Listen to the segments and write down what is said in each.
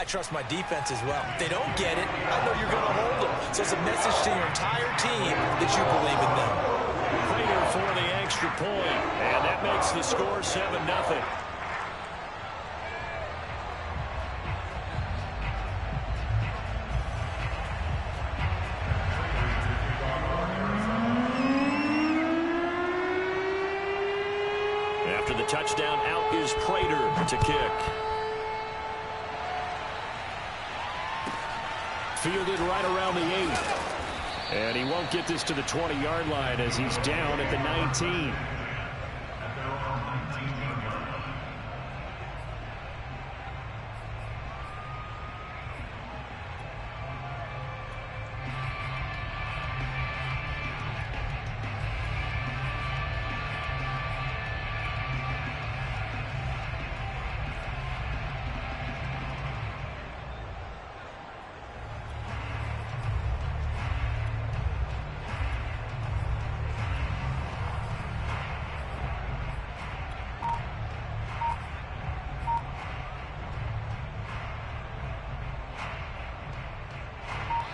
trust my defense as well. If they don't get it, I know you're going to hold them. So it's a message to your entire team that you believe in them. Prater for the extra point, and that makes the score 7-0. After the touchdown, out is Prater to kick. Fielded right around the 8. And he won't get this to the 20-yard line as he's down at the 19.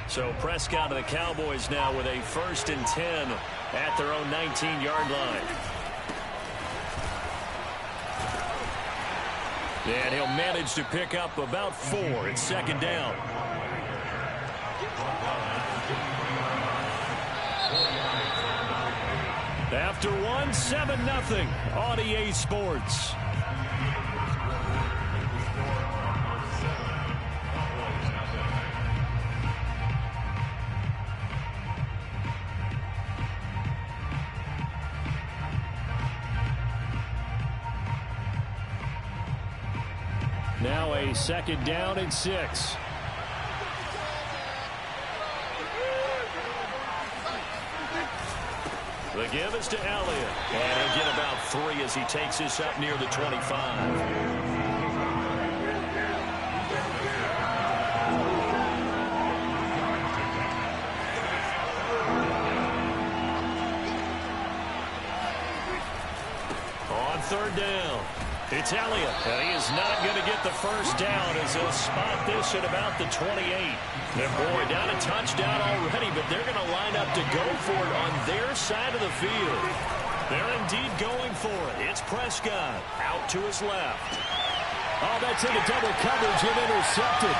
So Prescott and the Cowboys now with a 1st and 10 at their own 19-yard line. And he'll manage to pick up about 4. It's 2nd down. After one, 7-0 on EA Sports. Now a 2nd down and 6. The give is to Elliott. And he'll get about 3 as he takes this up near the 25. On 3rd down, it's Elliott, and he is not going to get the 1st down as they'll spot this at about the 28. And boy, down a touchdown already, but they're going to line up to go for it on their side of the field. They're indeed going for it. It's Prescott out to his left. Oh, that's into double coverage and intercepted.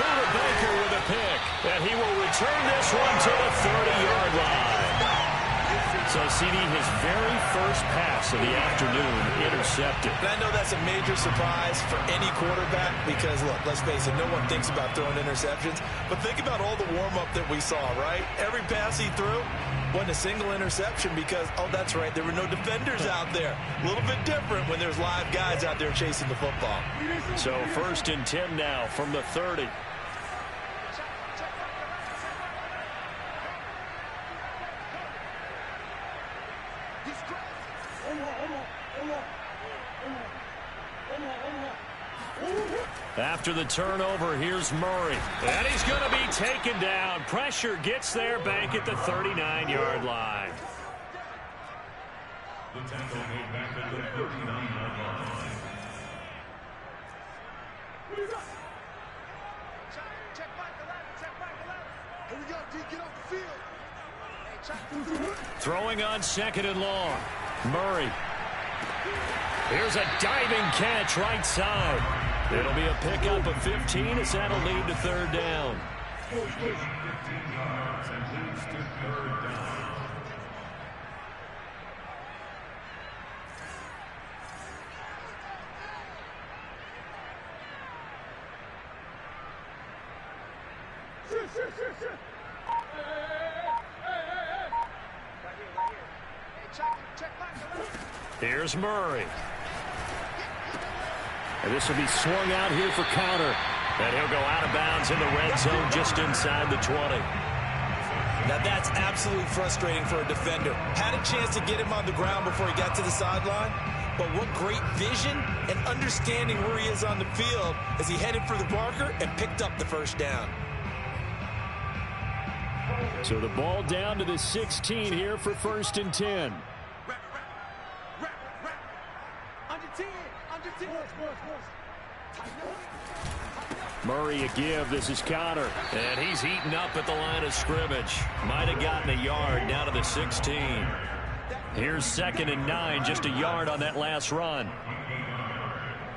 Buda Baker with a pick, and he will return this one to the 30-yard line. So, CD, his very first pass of the afternoon intercepted. And I know that's a major surprise for any quarterback because, look, let's face it, no one thinks about throwing interceptions. But think about all the warm-up that we saw, right? Every pass he threw wasn't a single interception because, oh, that's right, there were no defenders out there. A little bit different when there's live guys out there chasing the football. So 1st and 10 now from the 30. After the turnover, here's Murray. And he's going to be taken down. Pressure gets there back at the 39-yard line. The tackle made back at the 39-yard line. Check back the ladder. Here we go, D. Get off the field. Throwing on 2nd and long. Murray. Here's a diving catch right side. It'll be a pickup of 15 as that'll lead to 3rd down. 15 yards and leads to 3rd down. Here's Murray. And this will be swung out here for counter. And he'll go out of bounds in the red zone just inside the 20. Now that's absolutely frustrating for a defender. Had a chance to get him on the ground before he got to the sideline. But what great vision and understanding where he is on the field as he headed for the marker and picked up the 1st down. So the ball down to the 16 here for 1st and 10. Under 10. Murray a give. This is Conner. And he's heating up at the line of scrimmage. Might have gotten a yard down to the 16. Here's 2nd and 9. Just a yard on that last run.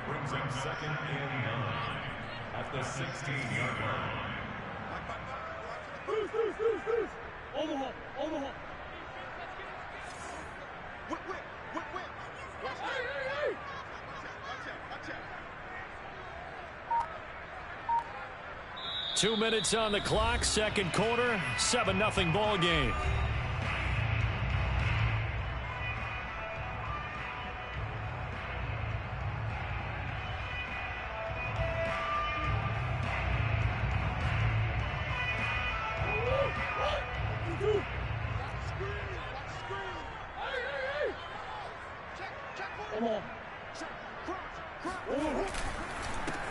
Brings him 2nd and 9 at the 16-yard line. Omaha. Wait. Watch out. 2 minutes on the clock, second quarter, 7-0 ball game.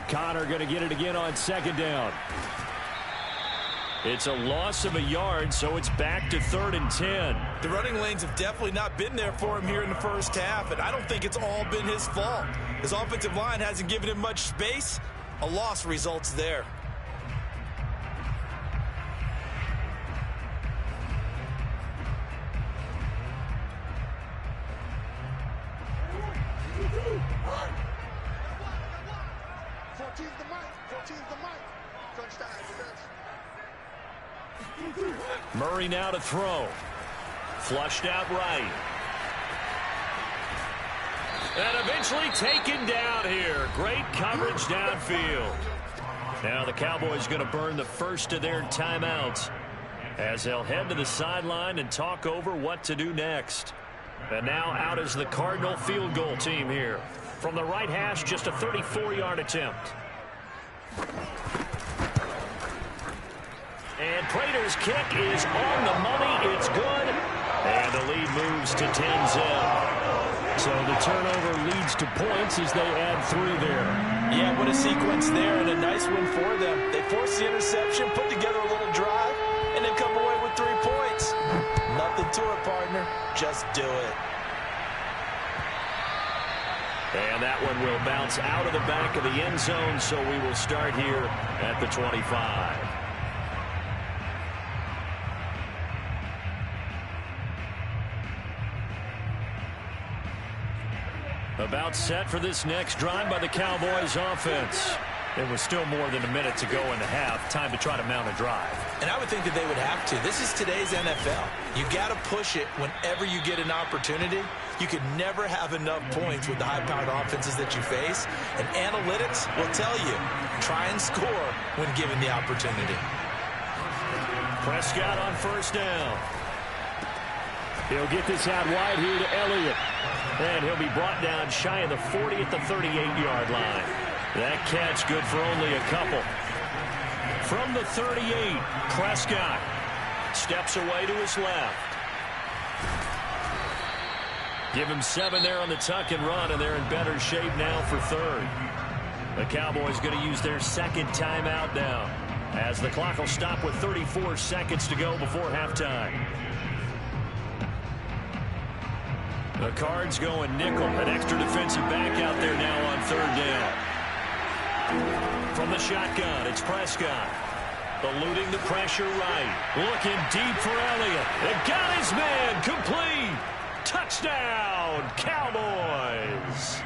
Conner going to get it again on 2nd down. It's a loss of a yard, so it's back to 3rd and 10. The running lanes have definitely not been there for him here in the first half, and I don't think it's all been his fault. His offensive line hasn't given him much space. A loss results there. Murray now to throw. Flushed out right. And eventually taken down here. Great coverage downfield. Now the Cowboys going to burn the first of their timeouts as they'll head to the sideline and talk over what to do next. And now out is the Cardinal field goal team here. From the right hash, just a 34-yard attempt. And Prater's kick is on the money. It's good. And the lead moves to 10-0. So the turnover leads to points as they add 3 there. Yeah, what a sequence there, and a nice one for them. They force the interception, put together a little drive, and then come away with 3 points. Nothing to it, partner. Just do it. And that one will bounce out of the back of the end zone, so we will start here at the 25. About set for this next drive by the Cowboys offense. There was still more than a minute to go in the half. Time to try to mount a drive. And I would think that they would have to. This is today's NFL. You got to push it whenever you get an opportunity. You could never have enough points with the high-powered offenses that you face. And analytics will tell you, try and score when given the opportunity. Prescott on first down. He'll get this out wide here to Elliott. And he'll be brought down shy of the 40 at the 38-yard line. That catch good for only a couple. From the 38, Prescott steps away to his left. Give him 7 there on the tuck and run, and they're in better shape now for 3rd. The Cowboys going to use their 2nd timeout now, as the clock will stop with 34 seconds to go before halftime. The Cards going nickel. An extra defensive back out there now on 3rd down. From the shotgun, it's Prescott. Eluding the pressure right. Looking deep for Elliott. It got his man. Complete. Touchdown, Cowboys.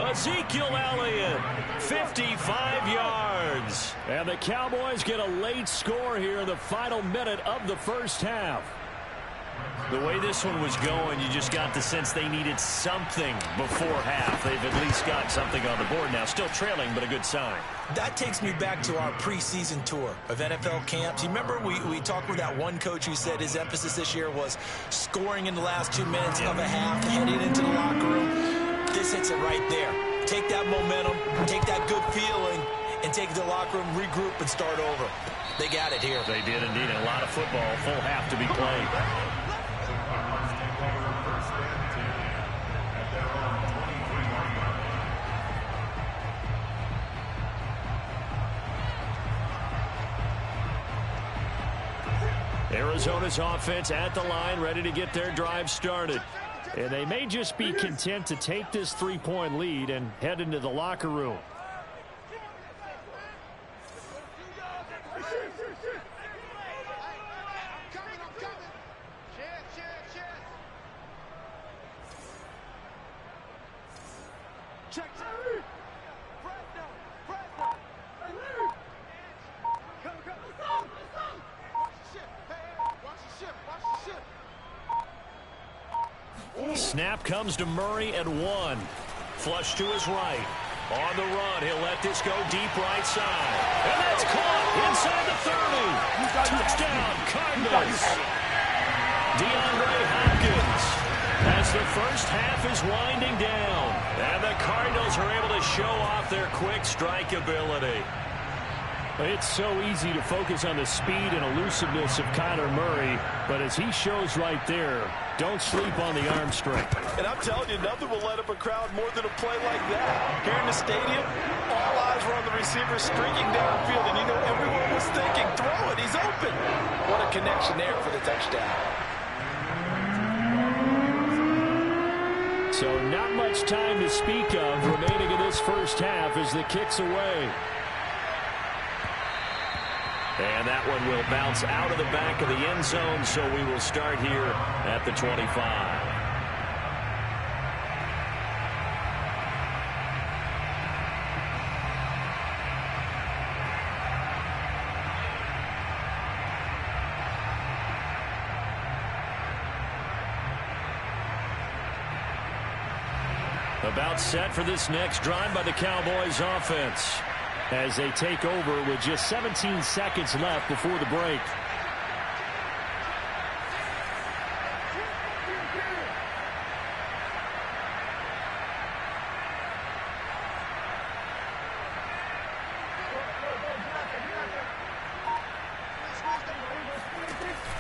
Ezekiel Elliott, 55 yards. And the Cowboys get a late score here in the final minute of the first half. The way this one was going, you just got the sense they needed something before half. They've at least got something on the board now. Still trailing, but a good sign. That takes me back to our preseason tour of NFL camps. You remember we talked with that one coach who said his emphasis this year was scoring in the last 2 minutes of a half, heading into the locker room. This hits it right there. Take that momentum, take that good feeling, and take it to the locker room, regroup, and start over. They got it here. They did indeed. A lot of football, full half to be played. Arizona's offense at the line, ready to get their drive started. And they may just be content to take this 3-point lead and head into the locker room. snap comes to Murray at 1. Flush to his right. On the run, he'll let this go deep right side. And that's caught inside the 30. Touchdown, Cardinals. DeAndre Hopkins as the first half is winding down. And the Cardinals are able to show off their quick strike ability. It's so easy to focus on the speed and elusiveness of Kyler Murray, but as he shows right there, don't sleep on the arm strength. And I'm telling you, nothing will light up a crowd more than a play like that. Here in the stadium, all eyes were on the receiver streaking downfield, and you know everyone was thinking, throw it, he's open. What a connection there for the touchdown. So not much time to speak of remaining in this first half as the kick's away. And that one will bounce out of the back of the end zone, so we will start here at the 25. About set for this next drive by the Cowboys offense, as they take over with just 17 seconds left before the break.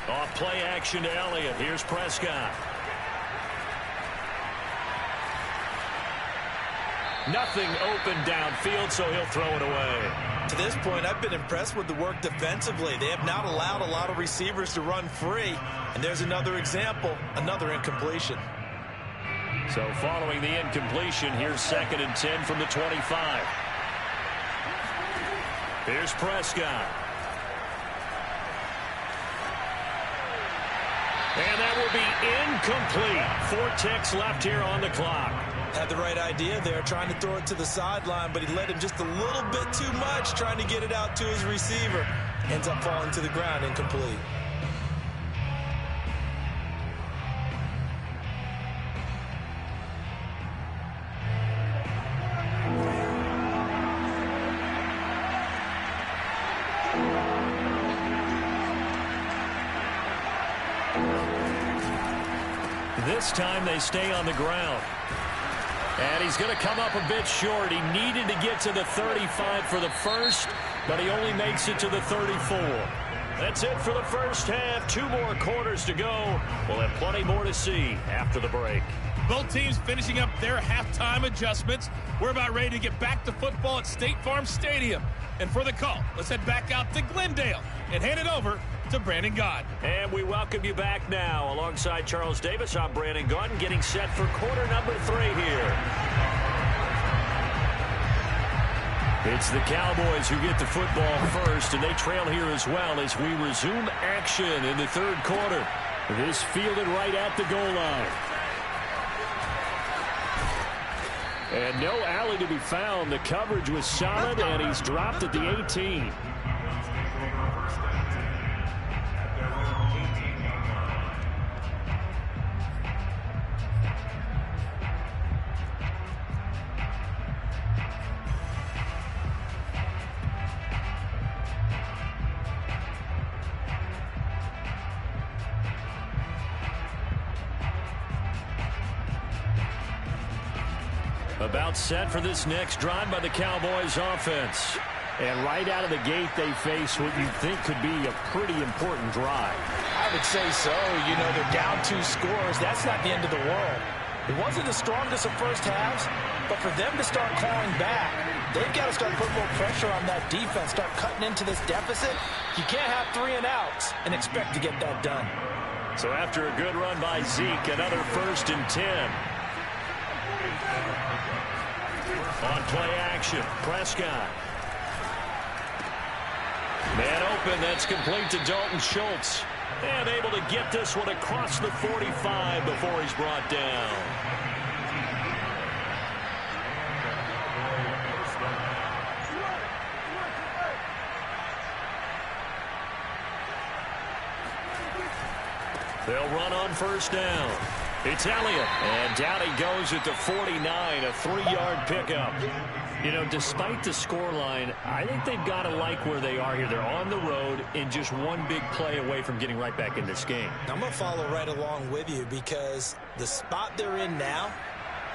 Off play action to Elliott. Here's Prescott. Nothing open downfield, so he'll throw it away. To this point, I've been impressed with the work defensively. They have not allowed a lot of receivers to run free. And there's another example, another incompletion. So following the incompletion, here's 2nd and 10 from the 25. Here's Prescott. And that will be incomplete. 4 ticks left here on the clock. Had the right idea there, trying to throw it to the sideline, but he led him just a little bit too much, trying to get it out to his receiver. Ends up falling to the ground, incomplete. This time they stay on the ground. And he's going to come up a bit short. He needed to get to the 35 for the first, but he only makes it to the 34. That's it for the first half. 2 more quarters to go. We'll have plenty more to see after the break. Both teams finishing up their halftime adjustments. We're about ready to get back to football at State Farm Stadium. And for the call, let's head back out to Glendale and hand it over to Brandon Gaudin. And we welcome you back now. Alongside Charles Davis, I'm Brandon Gaudin, getting set for quarter number 3 here. It's the Cowboys who get the football first, and they trail here as well as we resume action in the 3rd quarter. This fielded right at the goal line. And no alley to be found. The coverage was solid, and he's dropped at the 18. About set for this next drive by the Cowboys offense. And right out of the gate, they face what you think could be a pretty important drive. I would say so. You know, they're down 2 scores. That's not the end of the world. It wasn't the strongest of first halves, but for them to start clawing back, they've got to start putting more pressure on that defense, start cutting into this deficit. You can't have 3 and outs and expect to get that done. So after a good run by Zeke, another 1st and 10. On play action, Prescott. Man open, that's complete to Dalton Schultz. And able to get this one across the 45 before he's brought down. They'll run on 1st down. It's Elliott, and down he goes at the 49, a 3-yard pickup. You know, despite the scoreline, I think they've got to like where they are here. They're on the road and just one big play away from getting right back in this game. I'm going to follow right along with you because the spot they're in now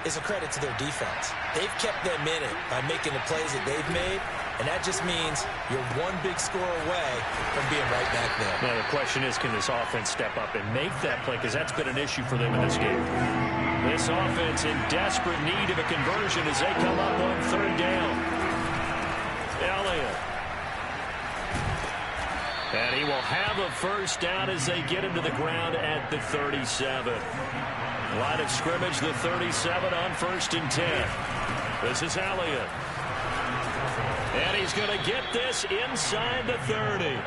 is a credit to their defense. They've kept them in it by making the plays that they've made, and that just means you're one big score away from being right back there. Now, the question is, can this offense step up and make that play? Because that's been an issue for them in this game. This offense in desperate need of a conversion as they come up on 3rd down. Elliott. And he will have a 1st down as they get him to the ground at the 37. Line of scrimmage, the 37 on 1st and 10. This is Elliott. And he's going to get this inside the 30.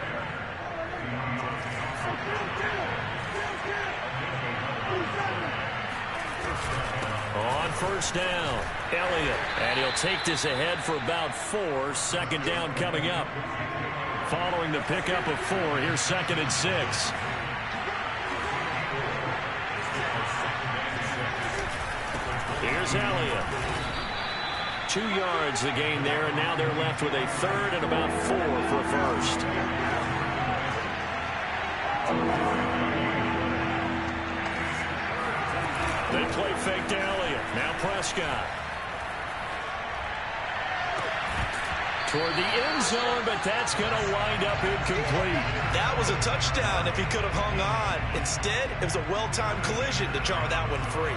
On 1st down, Elliott. And he'll take this ahead for about 4. 2nd down coming up. Following the pickup of 4, here's 2nd and 6. Here's Elliott. 2 yards the gain there, and now they're left with a 3rd and about 4 for a 1st. They play fake to Elliott. Now Prescott. Toward the end zone, but that's going to wind up incomplete. That was a touchdown if he could have hung on. Instead, it was a well-timed collision to jar that one free.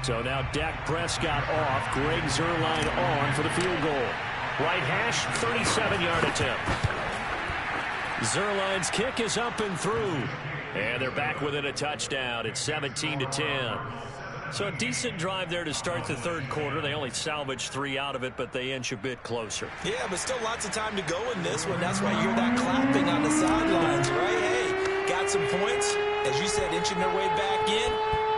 So now Dak Prescott off. Greg Zuerlein on for the field goal. Right hash, 37-yard attempt. Zuerlein's kick is up and through. And they're back within a touchdown. It's 17-10. So a decent drive there to start the 3rd quarter. They only salvaged 3 out of it, but they inch a bit closer. Yeah, but still lots of time to go in this one. That's why you hear that clapping on the sidelines, right? Hey, got some points. As you said, inching their way back in.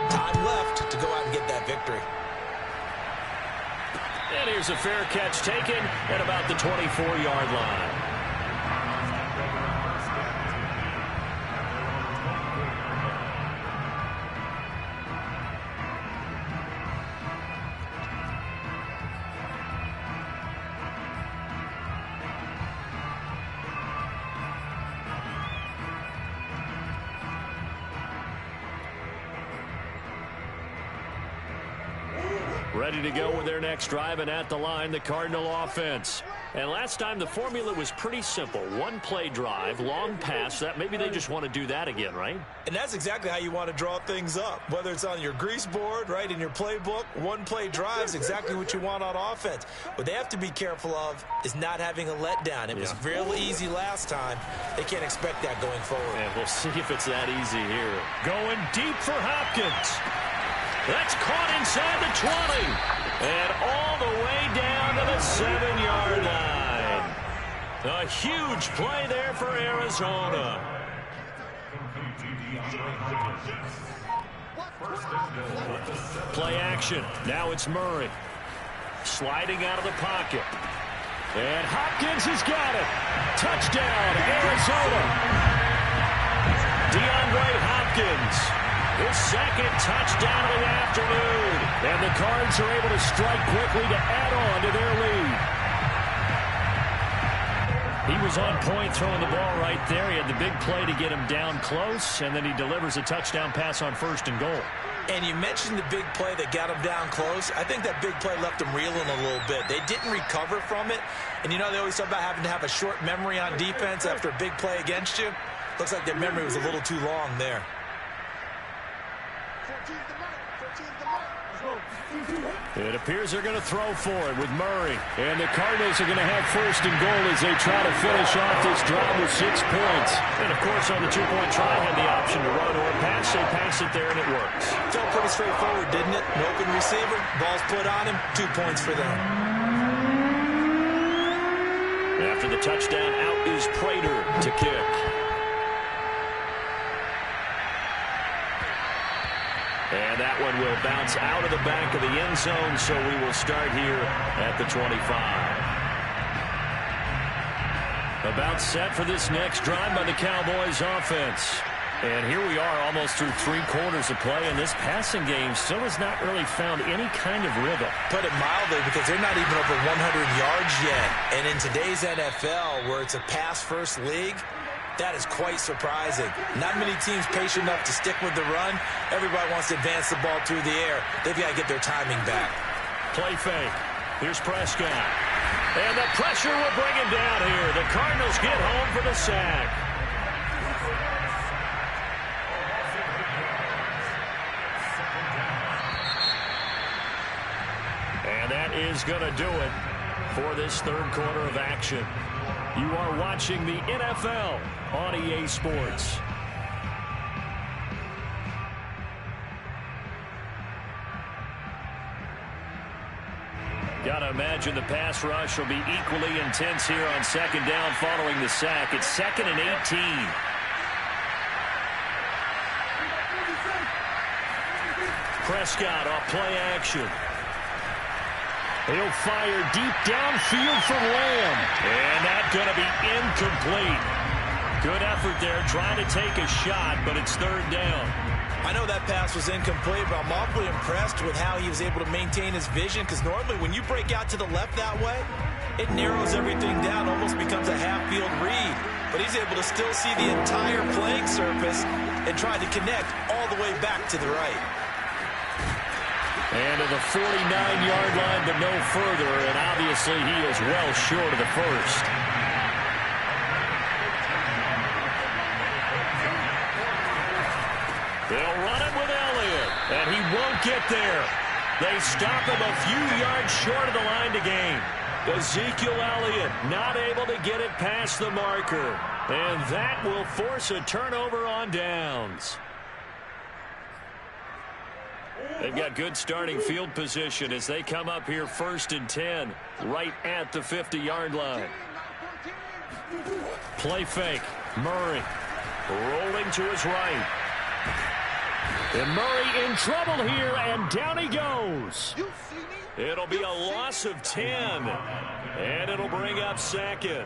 Time left to go out and get that victory. And here's a fair catch taken at about the 24-yard line. Ready to go with their next drive, and at the line, the Cardinal offense. And last time, the formula was pretty simple. 1-play drive, long pass. That maybe they just want to do that again, right? And that's exactly how you want to draw things up. Whether it's on your grease board, right, in your playbook, 1-play drive is exactly what you want on offense. What they have to be careful of is not having a letdown. It was real easy last time. They can't expect that going forward. And we'll see if it's that easy here. Going deep for Hopkins. That's caught inside the 20. And all the way down to the 7-yard line. A huge play there for Arizona. Play action. Now it's Murray. Sliding out of the pocket. And Hopkins has got it. Touchdown, Arizona. DeAndre Hopkins. His 2nd touchdown of the afternoon. And the Cards are able to strike quickly to add on to their lead. He was on point throwing the ball right there. He had the big play to get him down close, and then he delivers a touchdown pass on 1st and goal. And you mentioned the big play that got him down close. I think that big play left him reeling a little bit. They didn't recover from it. And you know they always talk about having to have a short memory on defense after a big play against you. Looks like their memory was a little too long there. It appears they're going to throw for it with Murray. And the Cardinals are going to have 1st and goal as they try to finish off this drive with 6 points. And, of course, on the 2-point try, had the option to run or pass. They pass it there, and it works. Felt pretty straightforward, didn't it? An open receiver, ball's put on him, 2 points for them. After the touchdown, out is Prater to kick. And that one will bounce out of the back of the end zone, so we will start here at the 25. About set for this next drive by the Cowboys offense. And here we are almost through 3 quarters of play, and this passing game still has not really found any kind of rhythm. Put it mildly, because they're not even over 100 yards yet. And in today's NFL, where it's a pass-first league, that is quite surprising. Not many teams patient enough to stick with the run. Everybody wants to advance the ball through the air. They've got to get their timing back. Play fake. Here's Prescott. And the pressure will bring him down here. The Cardinals get home for the sack. And that is going to do it for this third quarter of action. You are watching the NFL on EA Sports. Got to imagine the pass rush will be equally intense here on second down following the sack. It's 2nd and 18. Prescott off play action. He'll fire deep downfield for Lamb. And that's going to be incomplete. Good effort there trying to take a shot, but it's third down. I know that pass was incomplete, but I'm awfully impressed with how he was able to maintain his vision, because normally when you break out to the left that way, it narrows everything down, almost becomes a half-field read. But he's able to still see the entire playing surface and try to connect all the way back to the right. And to the 49-yard line, but no further, and obviously he is well short of the first. They'll run it with Elliott, and he won't get there. They stop him a few yards short of the line to gain. Ezekiel Elliott not able to get it past the marker, and that will force a turnover on downs. They've got good starting field position as they come up here 1st and 10, right at the 50-yard line. Play fake. Murray rolling to his right. And Murray in trouble here, and down he goes. It'll be a loss of 10, and it'll bring up 2nd.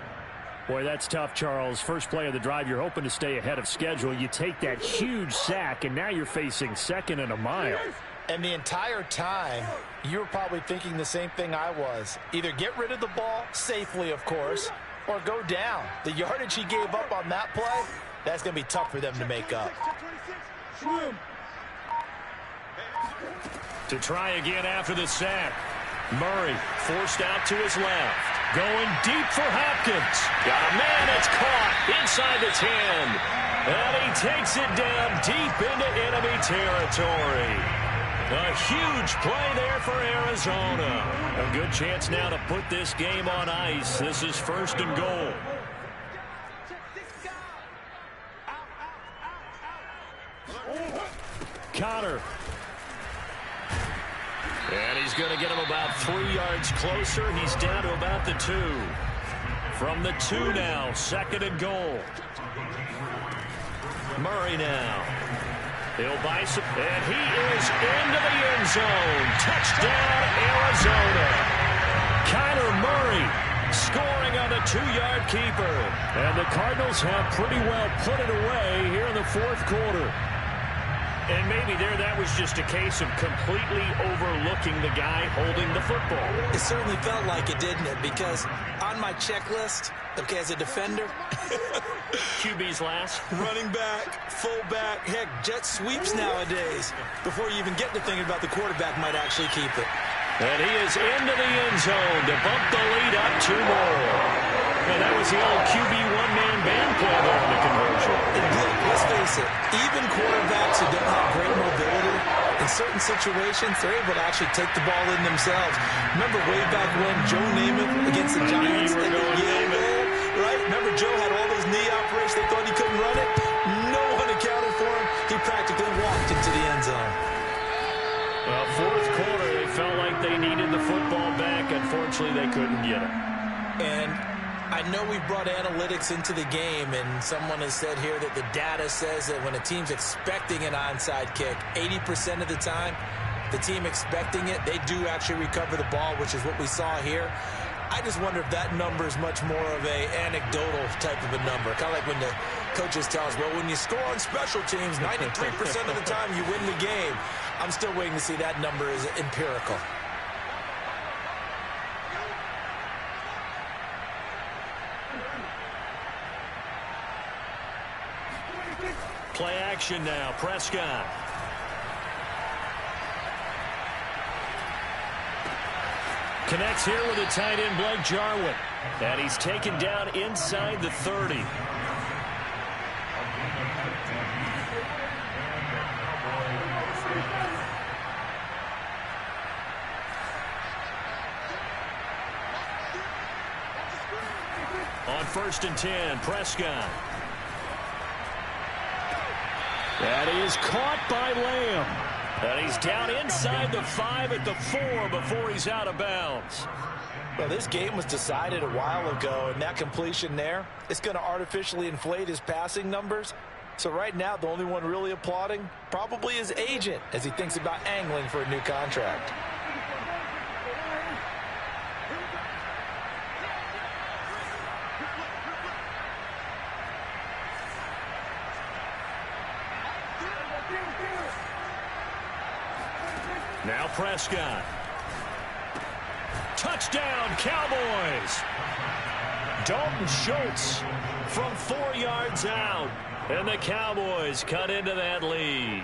Boy, that's tough, Charles. First play of the drive, you're hoping to stay ahead of schedule. You take that huge sack, and now you're facing 2nd and a mile. And the entire time, you were probably thinking the same thing I was. Either get rid of the ball, safely, of course, or go down. The yardage he gave up on that play, that's going to be tough for them to make up. To try again after the sack. Murray forced out to his left. Going deep for Hopkins. Got a man that's caught inside the 10. And he takes it down deep into enemy territory. A huge play there for Arizona. A good chance now to put this game on ice. This is 1st and goal. Connor. And he's going to get him about 3 yards closer. He's down to about the 2. From the 2 now, 2nd and goal. Murray now. He'll buy some, and he is into the end zone. Touchdown, Arizona. Kyler Murray scoring on the 2-yard keeper. And the Cardinals have pretty well put it away here in the 4th quarter. And maybe there that was just a case of completely overlooking the guy holding the football. It certainly felt like it, didn't it? Because on my checklist, okay, as a defender, QB's last. running back, fullback, heck, jet sweeps nowadays. Before you even get to thinking about the quarterback might actually keep it. And he is into the end zone to bump the lead up 2 more. And that was the old QB one-man band play there in the conversion. And look, let's face it, even quarterbacks who don't have great mobility, in certain situations, they're able to actually take the ball in themselves. Remember way back when Joe Namath against the Giants? You were going Namath. Right? Remember Joe had all those knee operations, they thought he couldn't run it? No one accounted for him. He practically walked into the end zone. Well, 4th quarter, they felt like they needed the football back. Unfortunately, they couldn't get it. And I know we've brought analytics into the game, and someone has said here that the data says that when a team's expecting an onside kick, 80% of the time, the team expecting it, they do actually recover the ball, which is what we saw here. I just wonder if that number is much more of a anecdotal type of a number. Kind of like when the coaches tell us, well, when you score on special teams, 93% of the time you win the game. I'm still waiting to see that number is empirical. Play action now. Prescott. Connects here with a tight end, Blake Jarwin. And he's taken down inside the 30. On 1st and 10, Prescott. That is caught by Lamb. And he's down inside the 5 at the 4 before he's out of bounds. Well, this game was decided a while ago, and that completion there, it's going to artificially inflate his passing numbers. So right now, the only one really applauding probably his agent as he thinks about angling for a new contract. Now Prescott. Touchdown, Cowboys. Dalton Schultz from 4 yards out. And the Cowboys cut into that lead.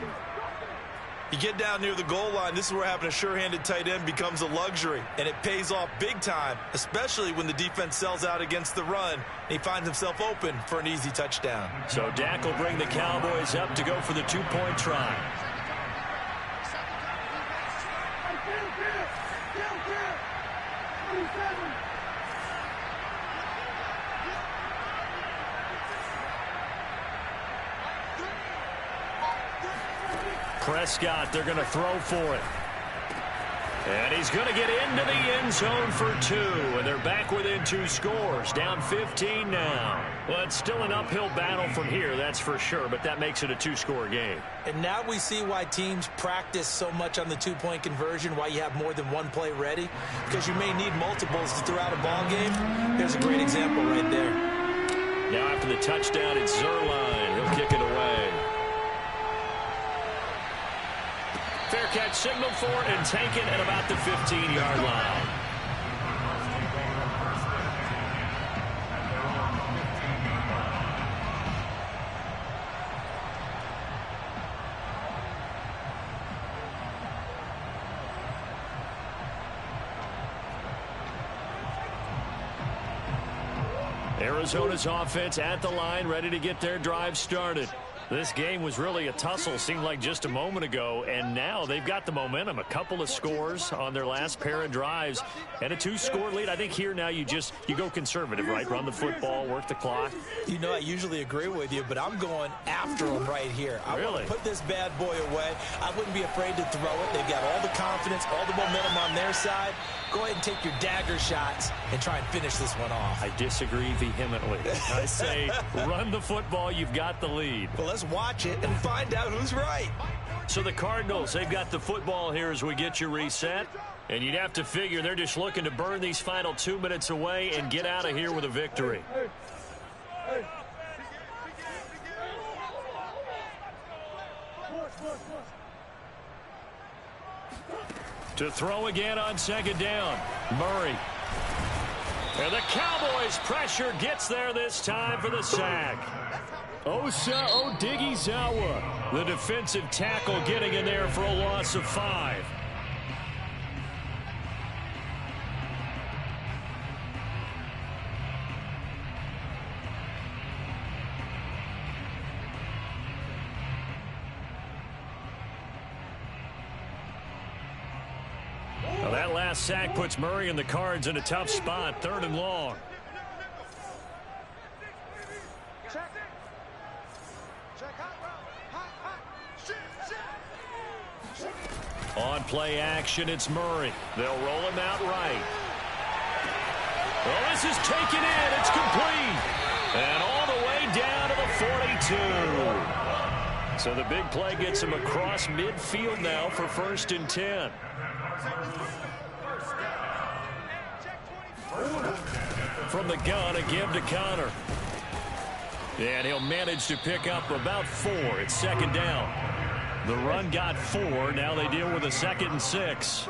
You get down near the goal line, this is where having a sure-handed tight end becomes a luxury. And it pays off big time, especially when the defense sells out against the run. And he finds himself open for an easy touchdown. So Dak will bring the Cowboys up to go for the 2-point try. Prescott, they're going to throw for it. And he's going to get into the end zone for 2. And they're back within 2 scores. Down 15 now. Well, it's still an uphill battle from here, that's for sure. But that makes it a 2-score game. And now we see why teams practice so much on the 2-point conversion, why you have more than one play ready. Because you may need multiples throughout a ball game. Here's a great example right there. Now after the touchdown, it's Zuerlein. He'll kick it away. Fair catch signaled for and taken at about the 15-yard line. Arizona's offense at the line, ready to get their drive started. This game was really a tussle, seemed like just a moment ago, and now they've got the momentum. A couple of scores on their last pair of drives and a 2-score lead. I think here now you go conservative, right? Run the football, work the clock. You know, I usually agree with you, but I'm going after them right here. I want to put this bad boy away. I wouldn't be afraid to throw it. They've got all the confidence, all the momentum on their side. Go ahead and take your dagger shots and try and finish this one off. I disagree vehemently. I say run the football. You've got the lead. Well, let's watch it and find out who's right. So the Cardinals, they've got the football here as we get you reset. And you'd have to figure they're just looking to burn these final 2 minutes away and get out of here with a victory. To throw again on 2nd down, Murray. And the Cowboys' pressure gets there this time for the sack. Osa Odighizuwa, the defensive tackle, getting in there for a loss of 5. Well, that last sack puts Murray and the Cards in a tough spot, 3rd and long. On play action, it's Murray. They'll roll him out right. Well, this is taken in. It's complete. And all the way down to the 42. So the big play gets him across midfield now for 1st and 10. From the gun, a give to Connor. And he'll manage to pick up about 4. It's second down. The run got 4. Now they deal with a 2nd and 6.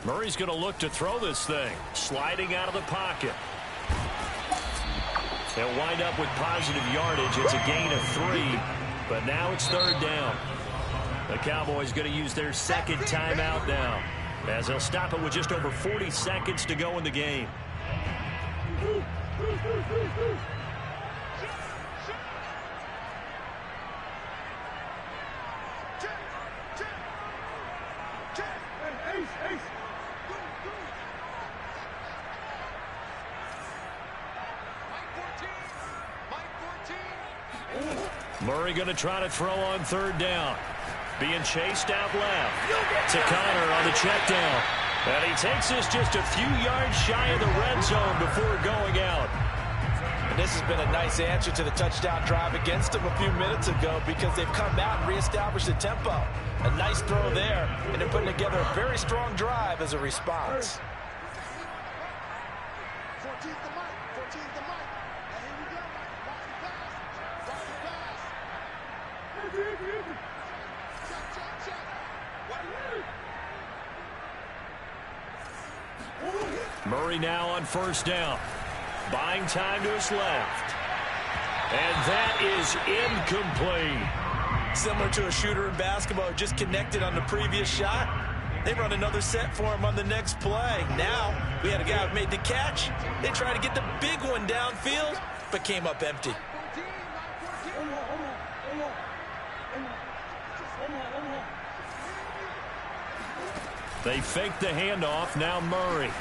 Murray's going to look to throw this thing. Sliding out of the pocket. They'll wind up with positive yardage. It's a gain of 3. But now it's third down. The Cowboys going to use their second timeout now, as they'll stop it with just over 40 seconds to go in the game. Murray going to try to throw on third down. Being chased out left. To Connor on the check down. And he takes this just a few yards shy of the red zone before going out. And this has been a nice answer to the touchdown drive against them a few minutes ago, because they've come out and reestablished the tempo. A nice throw there, and they're putting together a very strong drive as a response. 14's the mic. 14's the mic. And here we go. Watch the pass. Watch the pass. Check. Murray now on first down. Buying time to his left. And that is incomplete. Similar to a shooter in basketball who just connected on the previous shot. They run another set for him on the next play. Now, we had a guy who made the catch. They tried to get the big one downfield, but came up empty. They fake the handoff. Now Murray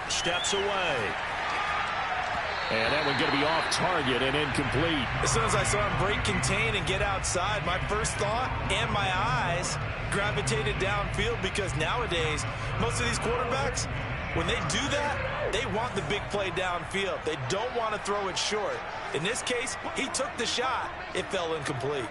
steps away. And that one going to be off target and incomplete. As soon as I saw him break contain and get outside, my first thought and my eyes gravitated downfield, because nowadays, most of these quarterbacks, when they do that, they want the big play downfield. They don't want to throw it short. In this case, he took the shot. It fell incomplete.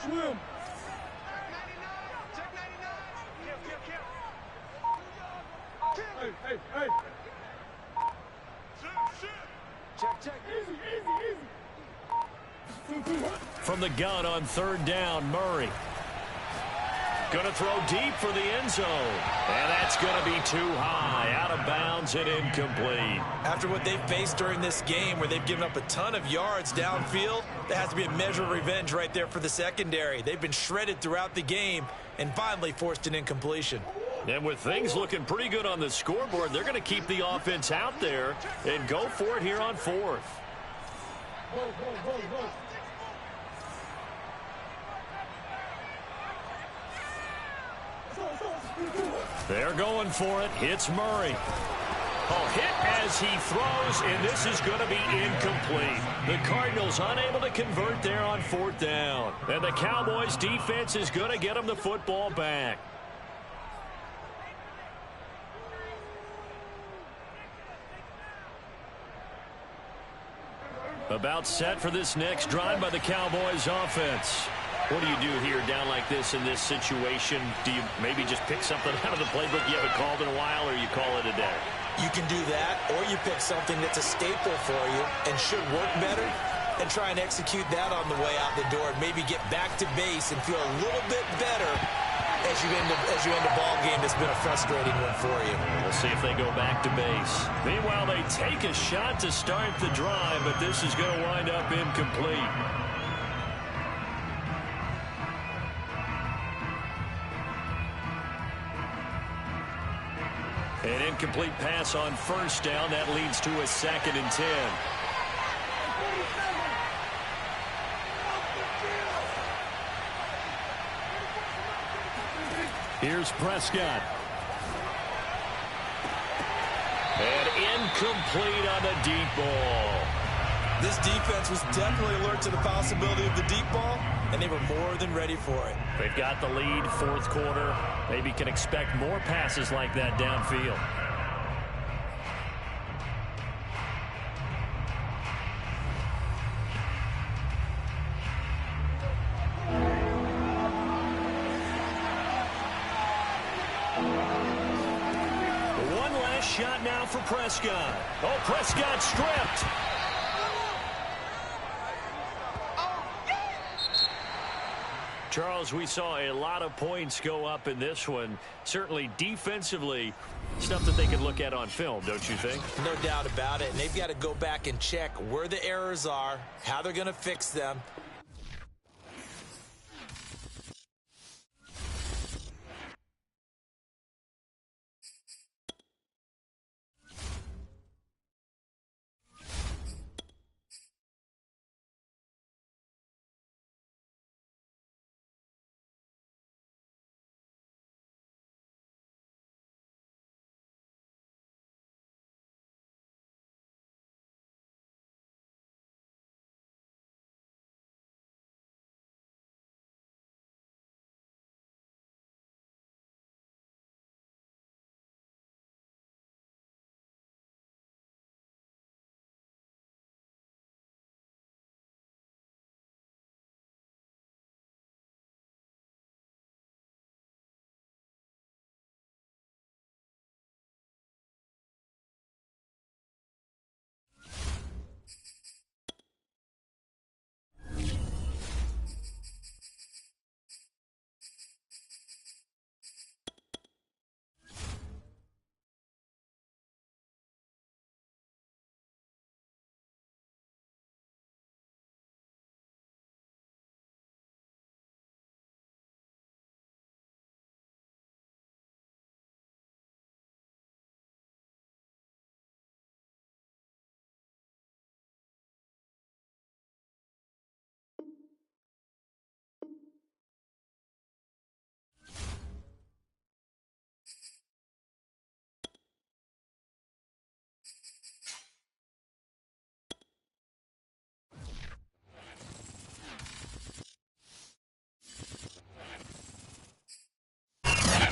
Swim. Hey. Check. Easy. From the gun on third down, Murray. Going to throw deep for the end zone. And that's going to be too high. Out of bounds and incomplete. After what they've faced during this game, where they've given up a ton of yards downfield, there has to be a measure of revenge right there for the secondary. They've been shredded throughout the game and finally forced an incompletion. And with things looking pretty good on the scoreboard, they're going to keep the offense out there and go for it here on fourth. They're going for it. Hits Murray. Hit as he throws, and this is going to be incomplete. The Cardinals unable to convert there on fourth down. And the Cowboys defense is going to get them the football back. About set for this next drive by the Cowboys offense. What do you do here down like this in this situation? Do you maybe just pick something out of the playbook you haven't called in a while, or you call it a day? You can do that, or you pick something that's a staple for you and should work better and try and execute that on the way out the door and maybe get back to base and feel a little bit better as you end a ball game that's been a frustrating one for you. We'll see if they go back to base. Meanwhile, they take a shot to start the drive, but this is going to wind up incomplete. An incomplete pass on first down. That leads to a 2nd and 10. Here's Prescott. And incomplete on the deep ball. This defense was definitely alert to the possibility of the deep ball, and they were more than ready for it. They've got the lead, fourth quarter. Maybe can expect more passes like that downfield. One last shot now for Prescott. Oh, Prescott stripped. Charles, we saw a lot of points go up in this one. Certainly defensively, stuff that they can look at on film, don't you think? No doubt about it. And they've got to go back and check where the errors are, how they're going to fix them.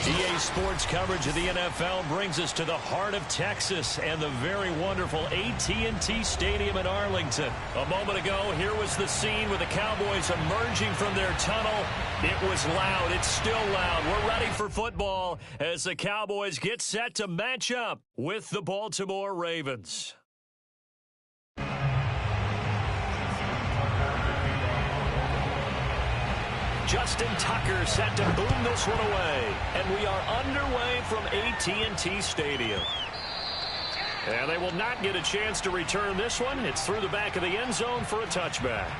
EA Sports coverage of the NFL brings us to the heart of Texas and the very wonderful AT&T Stadium in Arlington. A moment ago, here was the scene with the Cowboys emerging from their tunnel. It was loud. It's still loud. We're ready for football as the Cowboys get set to match up with the Baltimore Ravens. Justin Tucker set to boom this one away. And we are underway from AT&T Stadium. And they will not get a chance to return this one. It's through the back of the end zone for a touchback.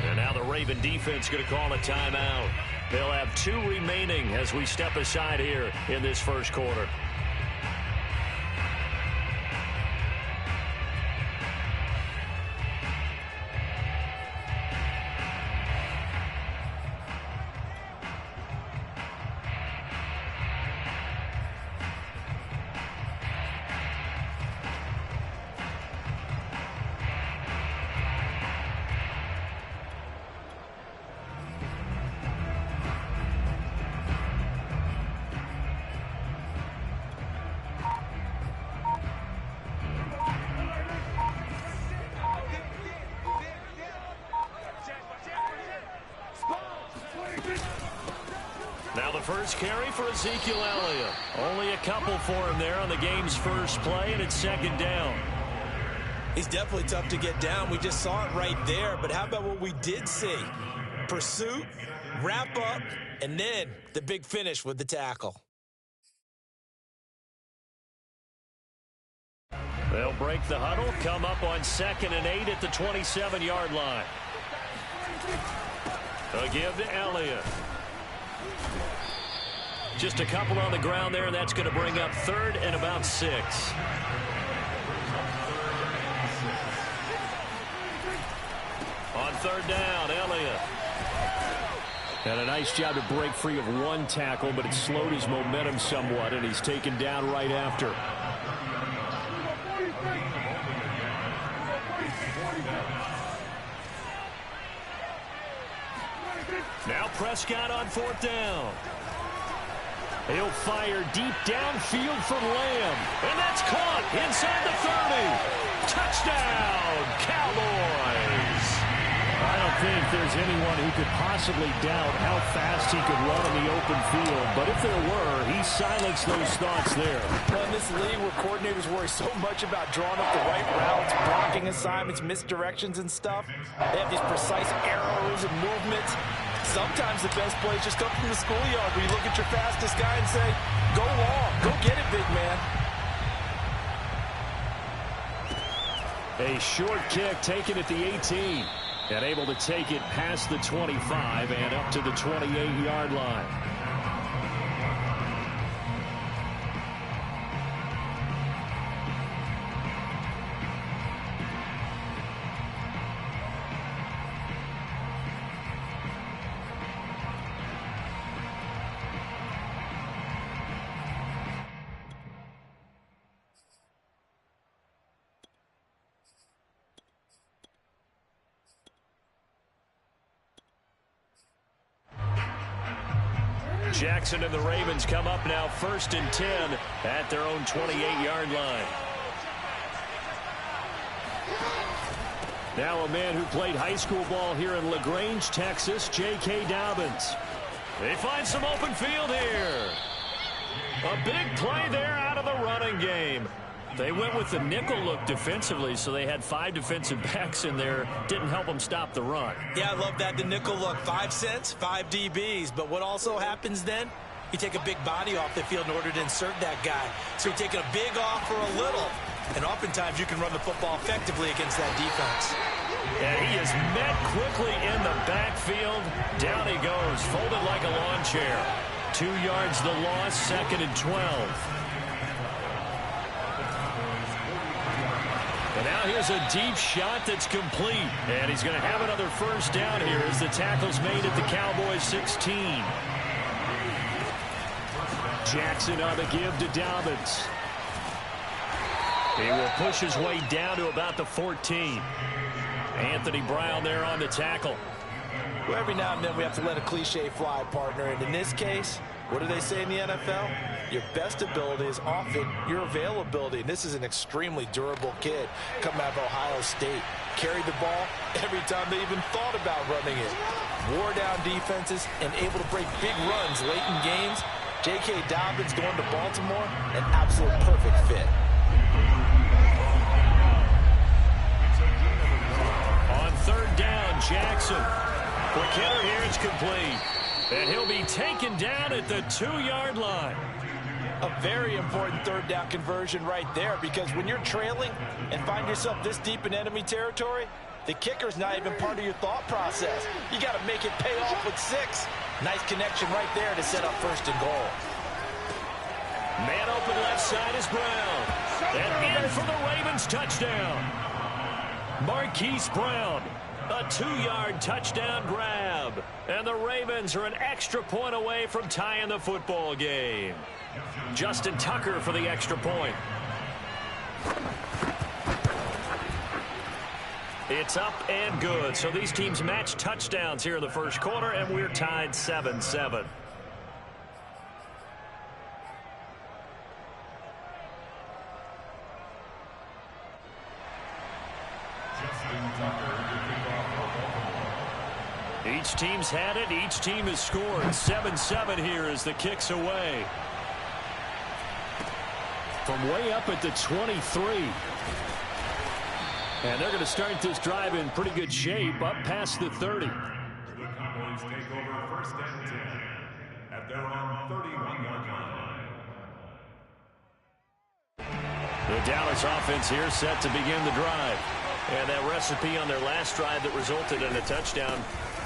And now the Raven defense going to call a timeout. They'll have 2 remaining as we step aside here in this first quarter. Now the first carry for Ezekiel Elliott. Only a couple for him there on the game's first play, and it's second down. He's definitely tough to get down. We just saw it right there. But how about what we did see? Pursuit, wrap up, and then the big finish with the tackle. They'll break the huddle, come up on 2nd and 8 at the 27-yard line. A give to Elliott. Just a couple on the ground there, and that's going to bring up 3rd and about 6. On 3rd down, Elliott. And a nice job to break free of one tackle, but it slowed his momentum somewhat, and he's taken down right after. Now Prescott on 4th down. He'll fire deep downfield for Lamb. And that's caught inside the 30. Touchdown, Cowboys. I don't think there's anyone who could possibly doubt how fast he could run in the open field. But if there were, he silenced those thoughts there. Well, in this league where coordinators worry so much about drawing up the right routes, blocking assignments, misdirections and stuff, they have these precise arrows and movements. Sometimes the best plays just come from the schoolyard where you look at your fastest guy and say, go long, go get it, big man. A short kick taken at the 18. And able to take it past the 25 and up to the 28-yard line. Jackson and the Ravens come up now 1st and 10 at their own 28-yard line. Now a man who played high school ball here in LaGrange, Texas, J.K. Dobbins. They find some open field here. A big play there out of the running game. They went with the nickel look defensively, so they had 5 defensive backs in there. Didn't help them stop the run. Yeah, I love that, the nickel look. 5 cents, 5 DBs. But what also happens then? You take a big body off the field in order to insert that guy. So you're taking a big off for a little. And oftentimes you can run the football effectively against that defense. And he is met quickly in the backfield. Down he goes, folded like a lawn chair. 2 yards the loss, 2nd and 12. And now here's a deep shot that's complete. And he's going to have another 1st down here as the tackle's made at the Cowboys 16. Jackson on the give to Dobbins. He will push his way down to about the 14. Anthony Brown there on the tackle. Well, every now and then we have to let a cliche fly, partner. And in this case, what do they say in the NFL? Your best ability is often your availability. And this is an extremely durable kid coming out of Ohio State. Carried the ball every time they even thought about running it. Wore down defenses and able to break big runs late in games. J.K. Dobbins going to Baltimore, an absolute perfect fit. On 3rd down, Jackson. Quick hitter here, it's complete. And he'll be taken down at the 2-yard line. A very important 3rd down conversion right there, because when you're trailing and find yourself this deep in enemy territory, the kicker's not even part of your thought process. You got to make it pay off with 6. Nice connection right there to set up 1st and goal. Man open left side is Brown. And in for the Ravens touchdown. Marquise Brown. A 2-yard touchdown grab. And the Ravens are an extra point away from tying the football game. Justin Tucker for the extra point. It's up and good. So these teams match touchdowns here in the 1st quarter, and we're tied 7-7. Each team's had it. Each team has scored. 7-7 here as the kick's away. From way up at the 23. And they're going to start this drive in pretty good shape up past the 30. The Cowboys take over 1st and 10 at their own 31-yard line. The Dallas offense here set to begin the drive. And that recipe on their last drive that resulted in a touchdown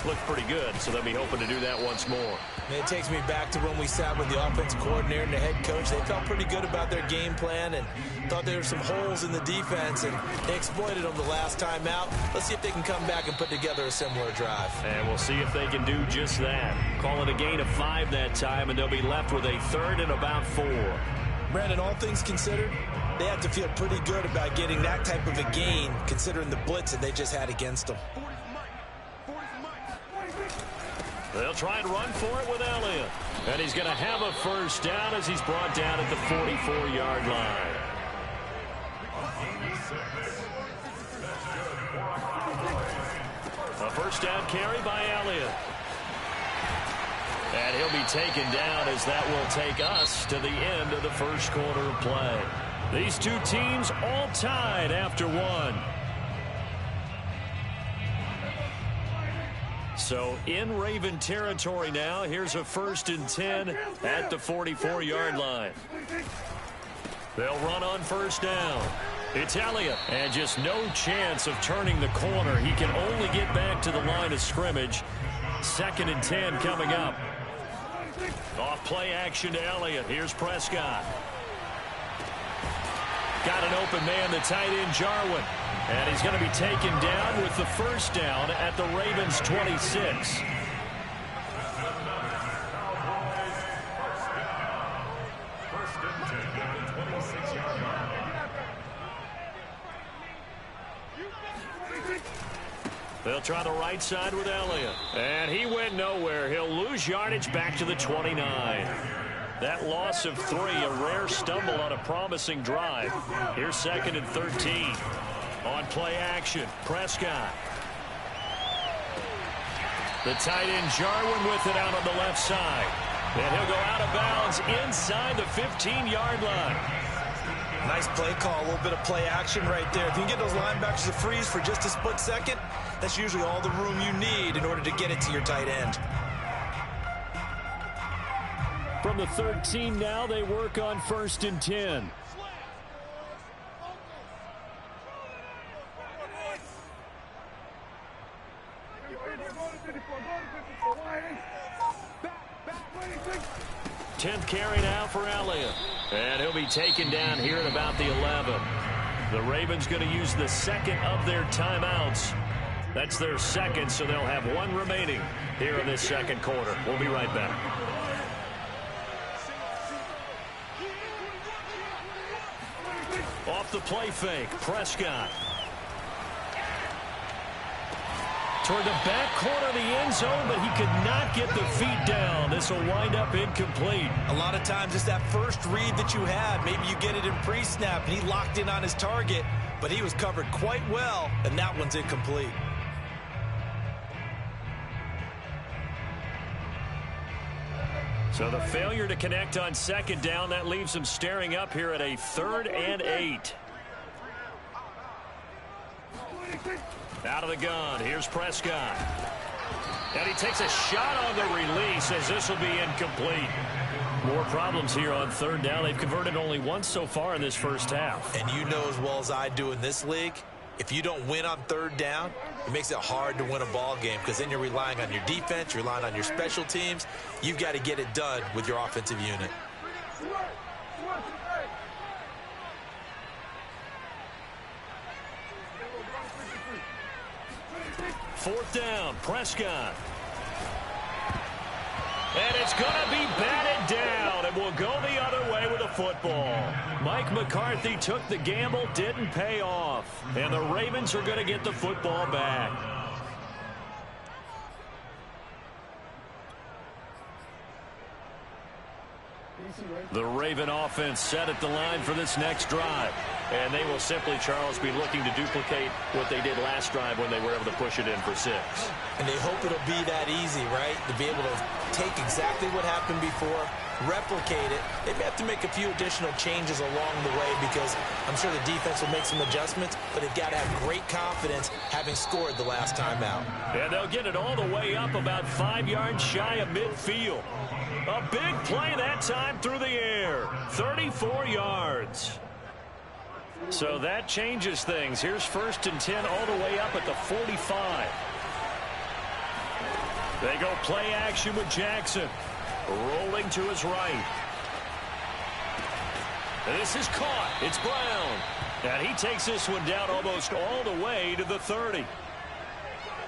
looked pretty good, so they'll be hoping to do that once more. And it takes me back to when we sat with the offensive coordinator and the head coach. They felt pretty good about their game plan and thought there were some holes in the defense, and they exploited them the last time out. Let's see if they can come back and put together a similar drive. And we'll see if they can do just that. Call it a gain of 5 that time, and they'll be left with a 3rd and about 4. Brandon, all things considered, they have to feel pretty good about getting that type of a gain, considering the blitz that they just had against them. They'll try and run for it with Elliott. And he's going to have a first down as he's brought down at the 44-yard line. A first down carry by Elliott. And he'll be taken down as that will take us to the end of the first quarter of play. These two teams all tied after 1. So in Raven territory now. Here's a 1st and 10 at the 44-yard line. They'll run on first down. It's Elliott, and just no chance of turning the corner. He can only get back to the line of scrimmage. 2nd and 10 coming up. Off play action to Elliott. Here's Prescott. Got an open man, the tight end Jarwin. And he's going to be taken down with the first down at the Ravens 26. They'll try the right side with Elliott. And he went nowhere. He'll lose yardage back to the 29. That loss of 3, a rare stumble on a promising drive. Here's 2nd and 13. On play action, Prescott. The tight end Jarwin with it out on the left side. And he'll go out of bounds inside the 15-yard line. Nice play call, a little bit of play action right there. If you can get those linebackers to freeze for just a split second, that's usually all the room you need in order to get it to your tight end. From the 13 now, they work on 1st and 10. Tenth carry now for Elliott. And he'll be taken down here at about the 11. The Ravens going to use the 2nd of their timeouts. That's their 2nd, so they'll have 1 remaining here in this 2nd quarter. We'll be right back. Off the play fake, Prescott. Toward the back corner of the end zone, but he could not get the feet down. This will wind up incomplete. A lot of times it's that first read that you had. Maybe you get it in pre-snap, and he locked in on his target, but he was covered quite well, and that one's incomplete. So the failure to connect on 2nd down, that leaves him staring up here at a 3rd and 8. Out of the gun, here's Prescott. And he takes a shot on the release as this will be incomplete. More problems here on 3rd down. They've converted only once so far in this first half. And you know as well as I do in this league, if you don't win on 3rd down, it makes it hard to win a ball game because then you're relying on your defense, you're relying on your special teams. You've got to get it done with your offensive unit. Fourth down, Prescott. And it's going to be batted down, and we'll go the other way with the football. Mike McCarthy took the gamble, didn't pay off. And the Ravens are going to get the football back. The Raven offense set at the line for this next drive. And they will simply, Charles, be looking to duplicate what they did last drive when they were able to push it in for 6. And they hope it'll be that easy, right? To be able to take exactly what happened before, replicate it. They may have to make a few additional changes along the way because I'm sure the defense will make some adjustments, but they've got to have great confidence having scored the last time out. And they'll get it all the way up about 5 yards shy of midfield. A big play that time through the air. 34 yards. So that changes things. Here's 1st and 10 all the way up at the 45. They go play action with Jackson. Rolling to his right. This is caught. It's Brown. And he takes this one down almost all the way to the 30.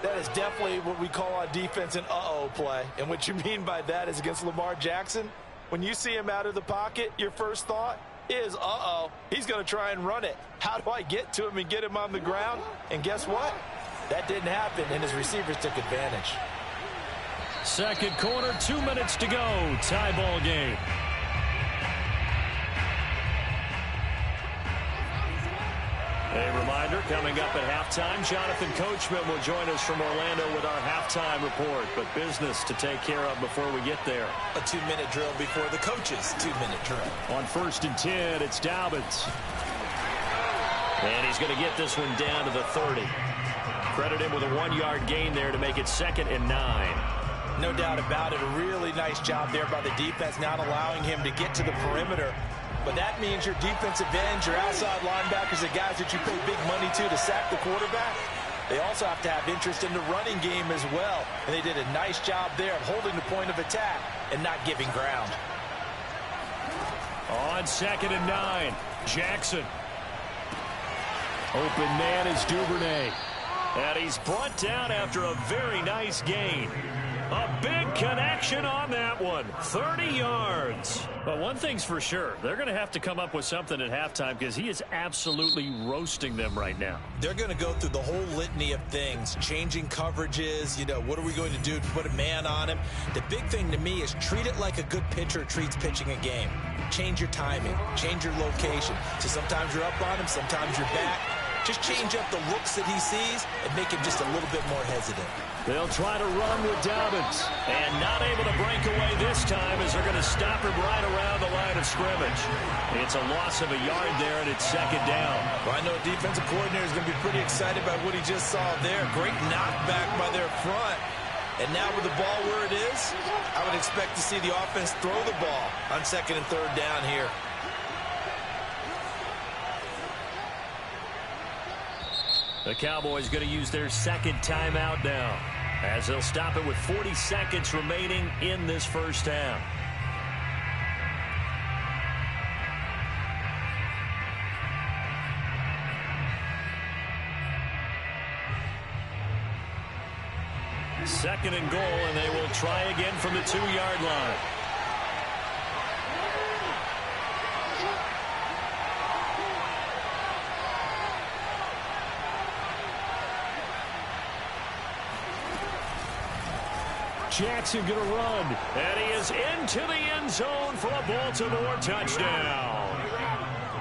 That is definitely what we call on defense an uh-oh play. And what you mean by that is against Lamar Jackson, when you see him out of the pocket, your first thought is, uh-oh, he's going to try and run it. How do I get to him and get him on the ground? And guess what? That didn't happen, and his receivers took advantage. Second quarter, 2 minutes to go. Tie ball game. A reminder, coming up at halftime, Jonathan Coachman will join us from Orlando with our halftime report. But business to take care of before we get there. A 2-minute drill before the coach's 2-minute drill. On 1st and 10, it's Dobbins. And he's going to get this one down to the 30. Credit him with a 1-yard gain there to make it 2nd and 9. No doubt about it. A really nice job there by the defense, not allowing him to get to the perimeter. But that means your defensive ends, your outside linebackers, the guys that you pay big money to sack the quarterback, they also have to have interest in the running game as well. And they did a nice job there of holding the point of attack and not giving ground. On 2nd and 9, Jackson. Open man is Duvernay. And he's brought down after a very nice gain. A big connection on that one. 30 yards. But one thing's for sure. They're going to have to come up with something at halftime because he is absolutely roasting them right now. They're going to go through the whole litany of things, changing coverages. You know, what are we going to do to put a man on him? The big thing to me is treat it like a good pitcher treats pitching a game. Change your timing. Change your location. So sometimes you're up on him, sometimes you're back. Just change up the looks that he sees and make him just a little bit more hesitant. They'll try to run with Dobbins. And not able to break away this time as they're going to stop him right around the line of scrimmage. It's a loss of a yard there, and it's 2nd down. Well, I know a defensive coordinator is going to be pretty excited by what he just saw there. Great knockback by their front. And now with the ball where it is, I would expect to see the offense throw the ball on 2nd and 3rd down here. The Cowboys going to use their 2nd timeout now, as they'll stop it with 40 seconds remaining in this first half. Second and goal, and they will try again from the 2-yard line. Jackson going to run, and he is into the end zone for a Baltimore touchdown.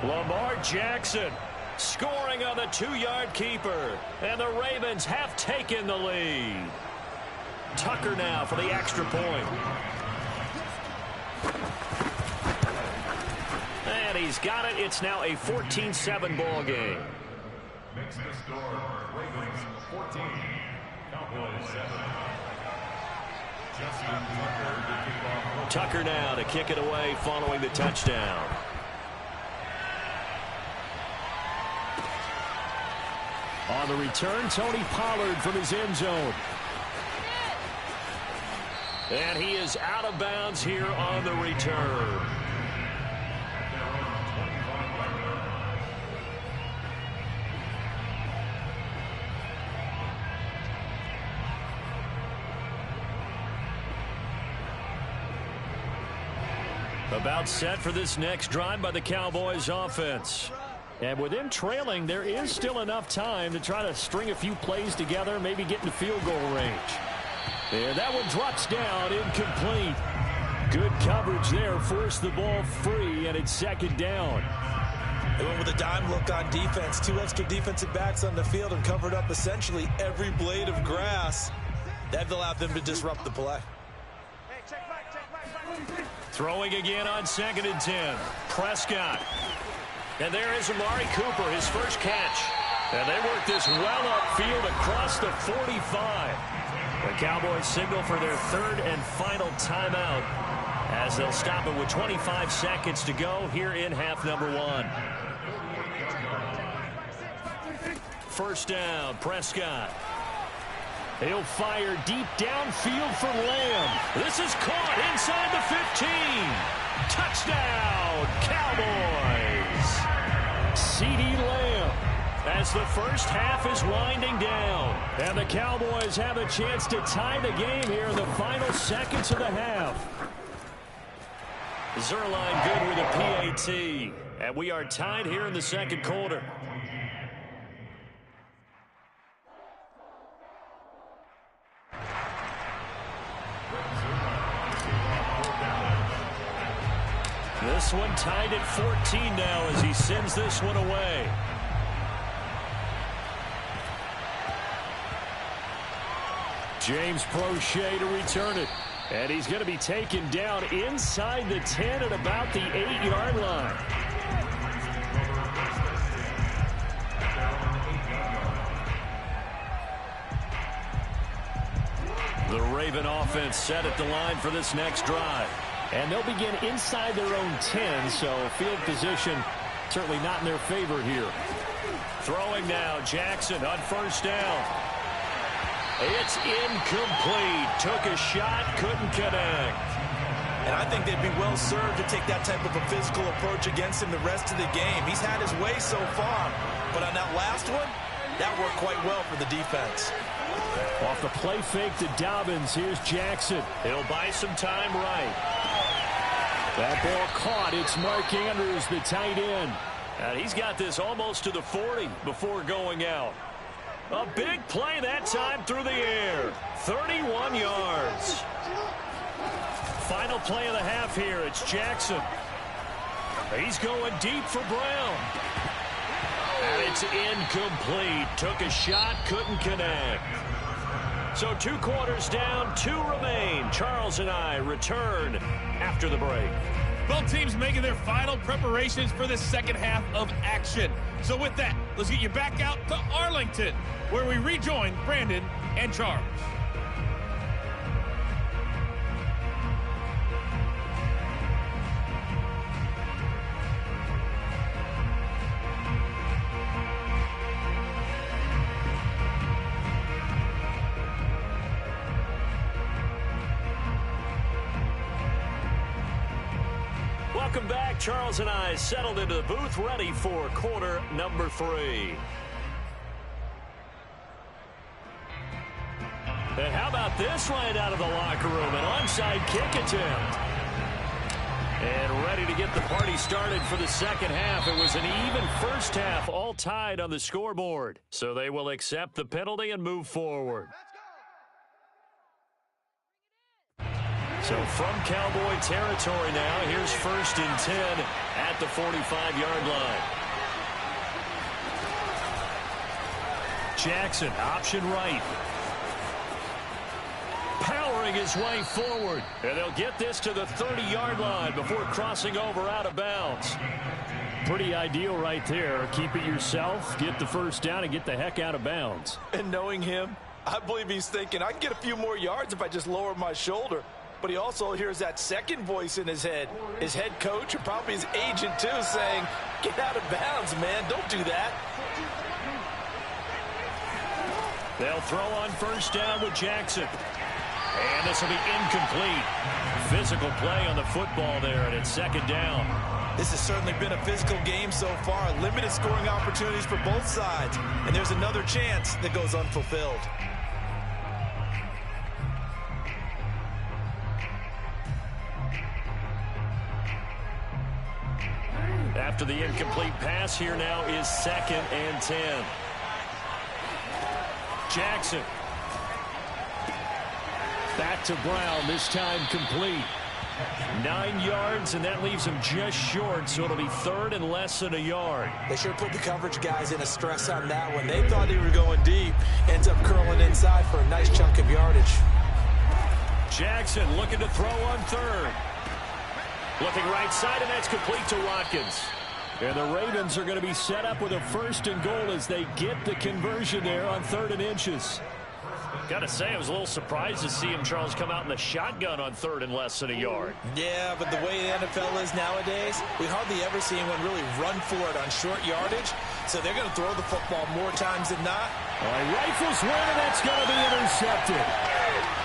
Lamar Jackson scoring on the 2-yard keeper, and the Ravens have taken the lead. Tucker now for the extra point. And he's got it. It's now a 14-7 ball game. Makes the score Ravens 14, Cowboys 7. Tucker now to kick it away following the touchdown. On the return, Tony Pollard from his end zone. And he is out of bounds here on the return. About set for this next drive by the Cowboys offense. And with them trailing, there is still enough time to try to string a few plays together, maybe get into field goal range. And that one drops down, incomplete. Good coverage there, forced the ball free, and it's 2nd down. They went with a dime look on defense. 2 extra defensive backs on the field and covered up essentially every blade of grass. That allowed them to disrupt the play. Throwing again on 2nd and 10. Prescott. And there is Amari Cooper, his first catch. And they work this well upfield across the 45. The Cowboys signal for their 3rd and final timeout as they'll stop it with 25 seconds to go here in half number 1. first down. Prescott. He'll fire deep downfield for Lamb. This is caught inside the 15. Touchdown, Cowboys. CeeDee Lamb as the first half is winding down. And the Cowboys have a chance to tie the game here in the final seconds of the half. Zuerlein good with a PAT. And we are tied here in the second quarter. This one tied at 14 now as he sends this one away. James Prochet to return it. And he's going to be taken down inside the 10 at about the 8-yard line. The Raven offense set at the line for this next drive. And they'll begin inside their own 10, so field position certainly not in their favor here. Throwing now, Jackson on first down. It's incomplete. Took a shot, couldn't connect. And I think they'd be well served to take that type of a physical approach against him the rest of the game. He's had his way so far, but on that last one, that worked quite well for the defense. Off the play fake to Dobbins, here's Jackson. He'll buy some time right. That ball caught. It's Mark Andrews, the tight end. And he's got this almost to the 40 before going out. A big play that time through the air. 31 yards. Final play of the half here. It's Jackson. He's going deep for Brown. And it's incomplete. Took a shot, couldn't connect. So 2 quarters down, 2 remain. Charles and I return after the break. Both teams making their final preparations for the second half of action. So with that, let's get you back out to Arlington, where we rejoin Brandon and Charles. Welcome back. Charles and I settled into the booth, ready for quarter number 3. And how about this right out of the locker room? An onside kick attempt. And ready to get the party started for the second half. It was an even first half, all tied on the scoreboard. So they will accept the penalty and move forward. So from Cowboy territory now, here's 1st and 10 at the 45-yard line. Jackson, option right. Powering his way forward. And they'll get this to the 30-yard line before crossing over out of bounds. Pretty ideal right there. Keep it yourself, get the first down, and get the heck out of bounds. And knowing him, I believe he's thinking, I can get a few more yards if I just lower my shoulder. But he also hears that second voice in his head. His head coach, or probably his agent too, saying, get out of bounds, man. Don't do that. They'll throw on first down with Jackson. And this will be incomplete. Physical play on the football there, and it's 2nd down. This has certainly been a physical game so far. Limited scoring opportunities for both sides. And there's another chance that goes unfulfilled. After the incomplete pass, here now is 2nd and 10. Jackson. Back to Brown, this time complete. 9 yards, and that leaves him just short, so it'll be 3rd and less than a yard. They sure put the coverage guys in a stress on that one. They thought they were going deep. Ends up curling inside for a nice chunk of yardage. Jackson looking to throw on 3rd. Looking right side, and that's complete to Watkins. And the Ravens are going to be set up with a 1st and goal as they get the conversion there on 3rd and inches. Got to say, I was a little surprised to see him, Charles, come out in the shotgun on 3rd and less than a yard. Yeah, but the way the NFL is nowadays, we hardly ever see anyone really run for it on short yardage. So they're going to throw the football more times than not. All right, rifles one, and that's going to be intercepted.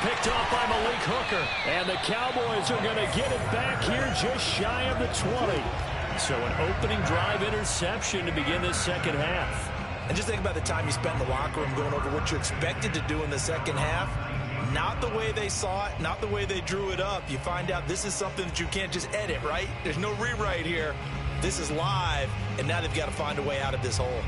Picked off by Malik Hooker. And the Cowboys are going to get it back here just shy of the 20. So an opening drive interception to begin this second half. And just think about the time you spent in the locker room going over what you expected to do in the second half. Not the way they saw it, not the way they drew it up. You find out this is something that you can't just edit, right? There's no rewrite here. This is live, and now they've got to find a way out of this hole.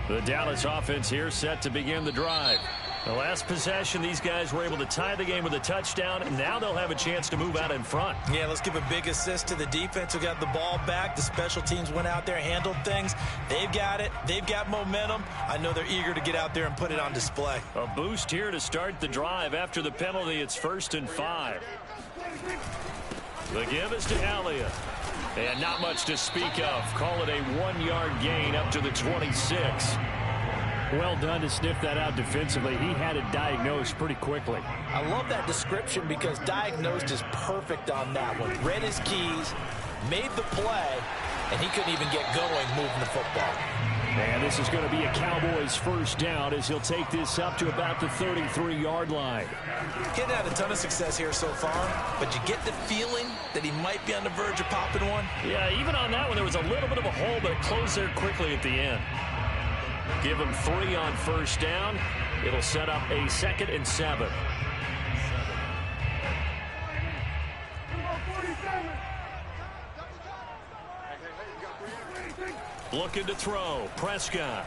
The Dallas offense here set to begin the drive. The last possession, these guys were able to tie the game with a touchdown, and now they'll have a chance to move out in front. Yeah, let's give a big assist to the defense who got the ball back. The special teams went out there, handled things. They've got it. They've got momentum. I know they're eager to get out there and put it on display. A boost here to start the drive. After the penalty, it's 1st and 5. The give is to Elliott. And not much to speak of. Call it a 1-yard gain up to the 26. Well done to sniff that out defensively. He had it diagnosed pretty quickly. I love that description because diagnosed is perfect on that one. Read his keys, made the play, and he couldn't even get going moving the football. And this is going to be a Cowboys first down as he'll take this up to about the 33-yard line. He hadn't had a ton of success here so far, but you get the feeling that he might be on the verge of popping one. Yeah, even on that one, there was a little bit of a hole, but it closed there quickly at the end. Give him 3 on first down. It'll set up a 2nd and 7. Looking to throw. Prescott.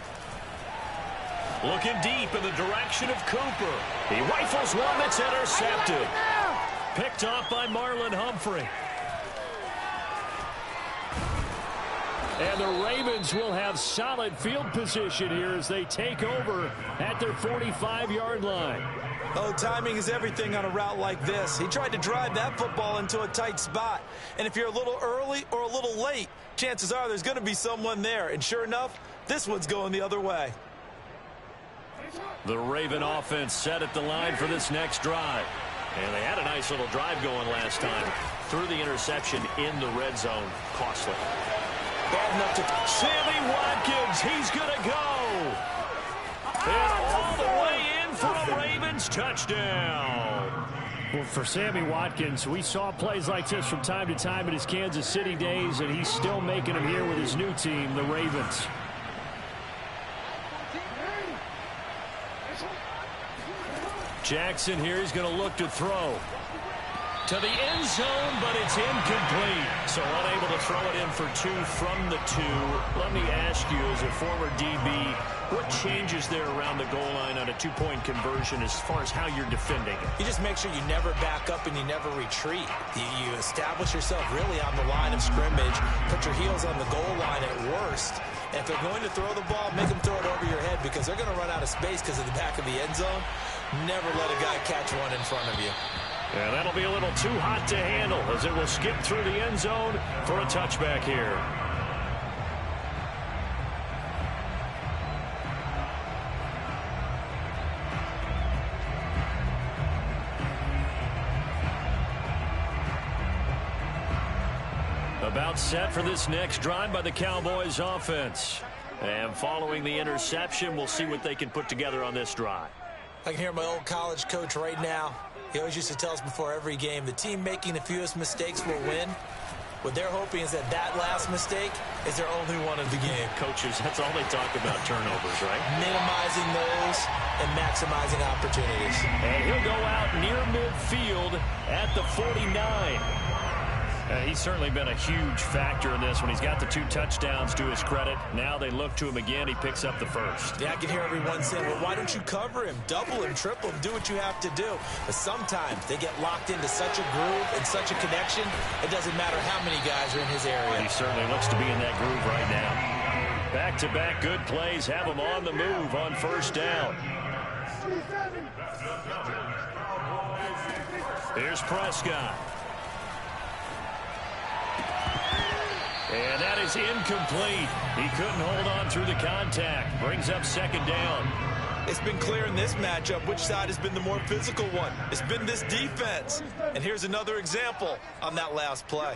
Looking deep in the direction of Cooper. He rifles one that's intercepted. Picked off by Marlon Humphrey. And the Ravens will have solid field position here as they take over at their 45-yard line. Oh, timing is everything on a route like this. He tried to drive that football into a tight spot. And if you're a little early or a little late, chances are there's going to be someone there. And sure enough, this one's going the other way. The Raven offense set at the line for this next drive. And they had a nice little drive going last time. Threw the interception in the red zone. Costly. Bad enough to... Sammy Watkins, he's going to go. And all the way in for a Ravens touchdown. Well, for Sammy Watkins, we saw plays like this from time to time in his Kansas City days, and he's still making them here with his new team, the Ravens. Jackson here is going to look to throw. To the end zone, but it's incomplete. So unable to throw it in for 2 from the 2. Let me ask you, as a former DB, what changes there around the goal line on a 2-point conversion as far as how you're defending it? You just make sure you never back up and you never retreat. You establish yourself really on the line of scrimmage. Put your heels on the goal line at worst. And if they're going to throw the ball, make them throw it over your head because they're going to run out of space because of the back of the end zone. Never let a guy catch one in front of you. And that'll be a little too hot to handle as it will skip through the end zone for a touchback here. About set for this next drive by the Cowboys offense. And following the interception, we'll see what they can put together on this drive. I can hear my old college coach right now. He always used to tell us before every game, the team making the fewest mistakes will win. What they're hoping is that that last mistake is their only one of the game. Coaches, that's all they talk about, turnovers, right? Minimizing those and maximizing opportunities. And he'll go out near midfield at the 49. He's certainly been a huge factor in this when he's got the 2 touchdowns to his credit. Now they look to him again. He picks up the first. Yeah, I can hear everyone saying, well, why don't you cover him, double him, triple him, do what you have to do. But sometimes they get locked into such a groove and such a connection, it doesn't matter how many guys are in his area. He certainly looks to be in that groove right now. Back-to-back good plays have him on the move on first down. Here's Prescott. And that is incomplete. He couldn't hold on through the contact. Brings up second down. It's been clear in this matchup which side has been the more physical one. It's been this defense. And here's another example on that last play.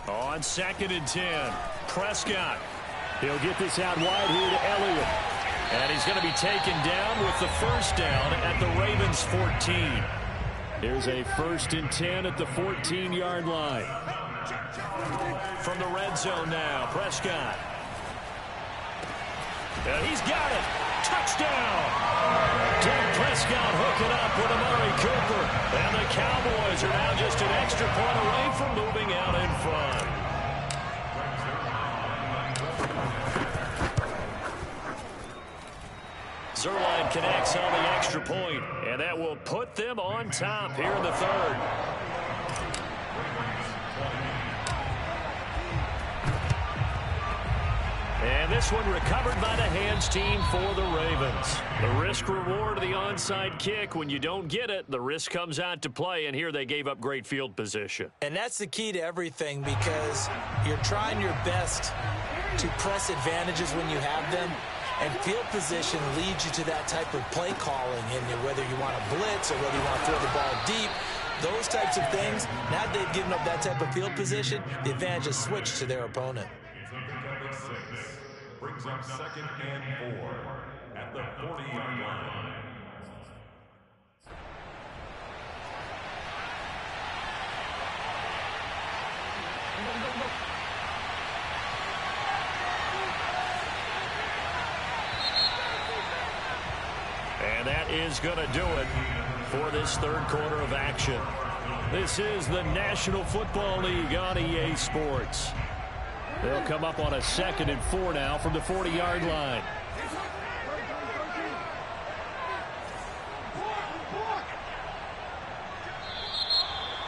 On 2nd and 10, Prescott. He'll get this out wide here to Elliott. And he's going to be taken down with the first down at the Ravens 14. Here's a 1st and 10 at the 14-yard line. From the red zone now, Prescott. And he's got it. Touchdown. Dak Prescott hooking up with Amari Cooper. And the Cowboys are now just an extra point away from moving out in front. Zuerlein connects on the extra point, and that will put them on top here in the 3rd. And this one recovered by the hands team for the Ravens. The risk-reward of the onside kick. When you don't get it, the risk comes out to play, and here they gave up great field position. And that's the key to everything, because you're trying your best to press advantages when you have them. And field position leads you to that type of play calling, and whether you want to blitz or whether you want to throw the ball deep, those types of things. Now they've given up that type of field position, the advantage is switched to their opponent. Brings up 2nd and 4 at the 40-yard line. And that is going to do it for this 3rd quarter of action. This is the National Football League on EA Sports. They'll come up on a 2nd and 4 now from the 40-yard line.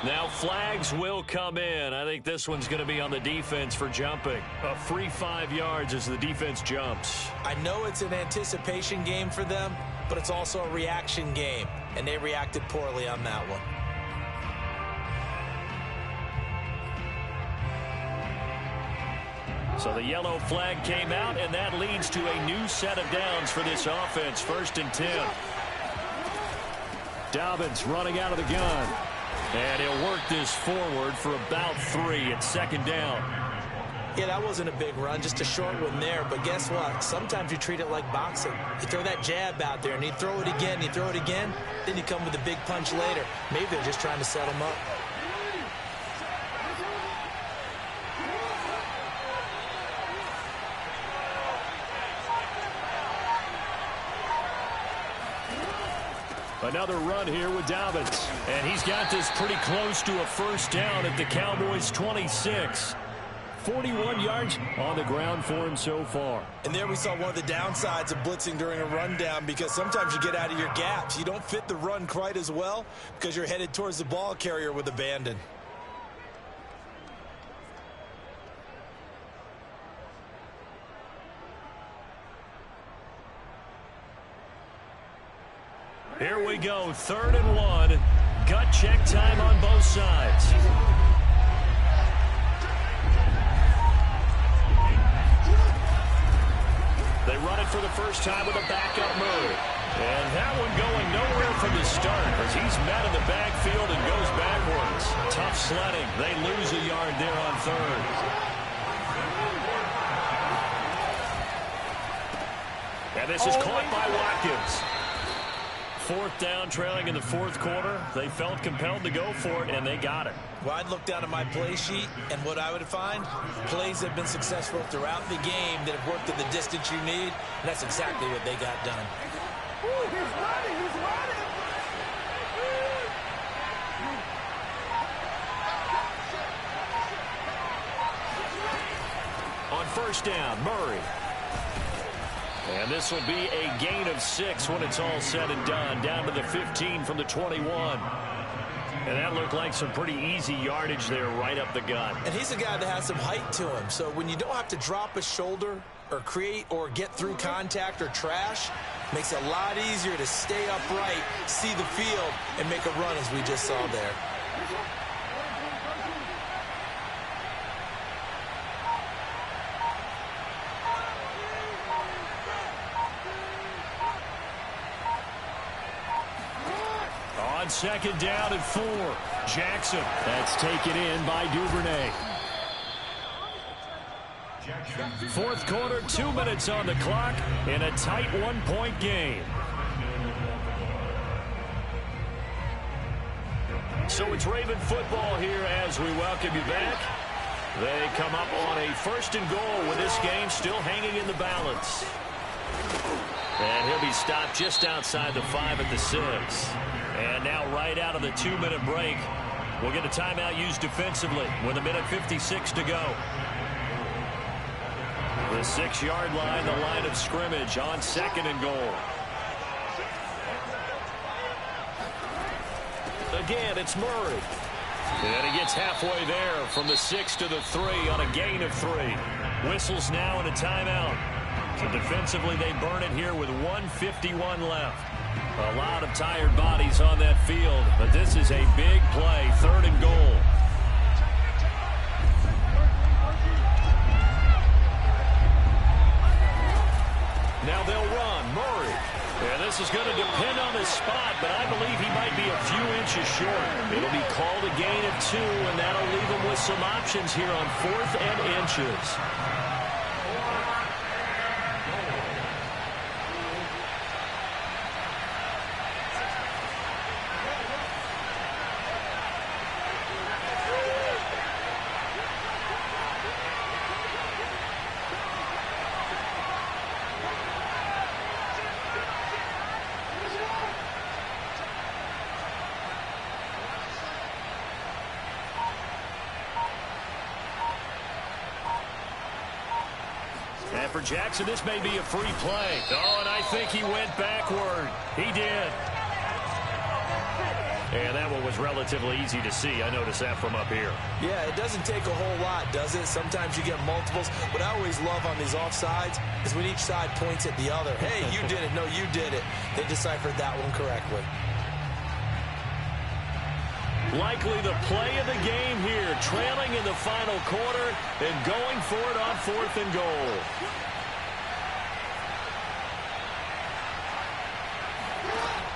Now flags will come in. I think this one's going to be on the defense for jumping. A free 5 yards as the defense jumps. I know it's an anticipation game for them, but it's also a reaction game, and they reacted poorly on that one. So the yellow flag came out, and that leads to a new set of downs for this offense. 1st and 10. Dobbins running out of the gun. And he'll work this forward for about 3 at 2nd down. Yeah, that wasn't a big run, just a short one there. But guess what? Sometimes you treat it like boxing. You throw that jab out there, and you throw it again, you throw it again, then you come with a big punch later. Maybe they're just trying to set him up. Another run here with Dobbins. And he's got this pretty close to a 1st down at the Cowboys' 26. 41 yards on the ground for him so far. And there we saw one of the downsides of blitzing during a rundown, because sometimes you get out of your gaps. You don't fit the run quite as well because you're headed towards the ball carrier with abandon. Here we go, 3rd and 1. Gut check time on both sides. They run it for the first time with a backup move. And that one going nowhere from the start as he's met in the backfield and goes backwards. Tough sledding. They lose a yard there on 3rd. And this is caught by Watkins. 4th down, trailing in the 4th quarter. They felt compelled to go for it, and they got it. Well, I'd look down at my play sheet, and what I would find, plays that have been successful throughout the game that have worked in the distance you need, and that's exactly what they got done. Ooh, he's running, he's running. On 1st down, Murray. And this will be a gain of 6 when it's all said and done. Down to the 15 from the 21. And that looked like some pretty easy yardage there right up the gut. And he's a guy that has some height to him. So when you don't have to drop a shoulder or create or get through contact or trash, makes it a lot easier to stay upright, see the field, and make a run as we just saw there. On 2nd down and 4. Jackson. That's taken in by Duvernay. Fourth quarter, 2 minutes on the clock in a tight 1-point game. So it's Raven football here as we welcome you back. They come up on a 1st and goal with this game still hanging in the balance. And he'll be stopped just outside the 5 at the 6. And now right out of the 2-minute break, we'll get a timeout used defensively with 1:56 to go. The 6-yard line, the line of scrimmage on 2nd and goal. Again, it's Murray. And he gets halfway there from the 6 to the 3 on a gain of 3. Whistles now and a timeout. So defensively, they burn it here with 1:51 left. A lot of tired bodies on that field, but this is a big play, 3rd and goal. Now they'll run. Murray. And this is going to depend on his spot, but I believe he might be a few inches short. It'll be called a gain of 2, and that'll leave him with some options here on 4th and inches. For Jackson, this may be a free play. Oh, and I think he went backward. He did. And that one was relatively easy to see. I noticed that from up here. Yeah, it doesn't take a whole lot, does it? Sometimes you get multiples. What I always love on these offsides is when each side points at the other. Hey, you did it. No, you did it. They deciphered that one correctly. Likely the play of the game here, trailing in the final quarter and going for it on 4th and goal.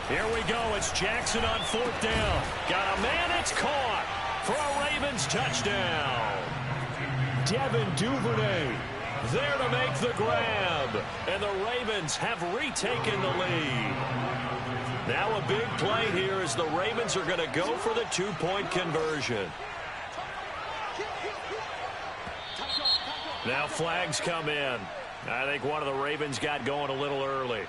Here we go. It's Jackson on 4th down. Got a man. It's caught for a Ravens touchdown. Devin Duvernay there to make the grab. And the Ravens have retaken the lead. Now a big play here as the Ravens are going to go for the 2-point conversion. Now flags come in. I think one of the Ravens got going a little early.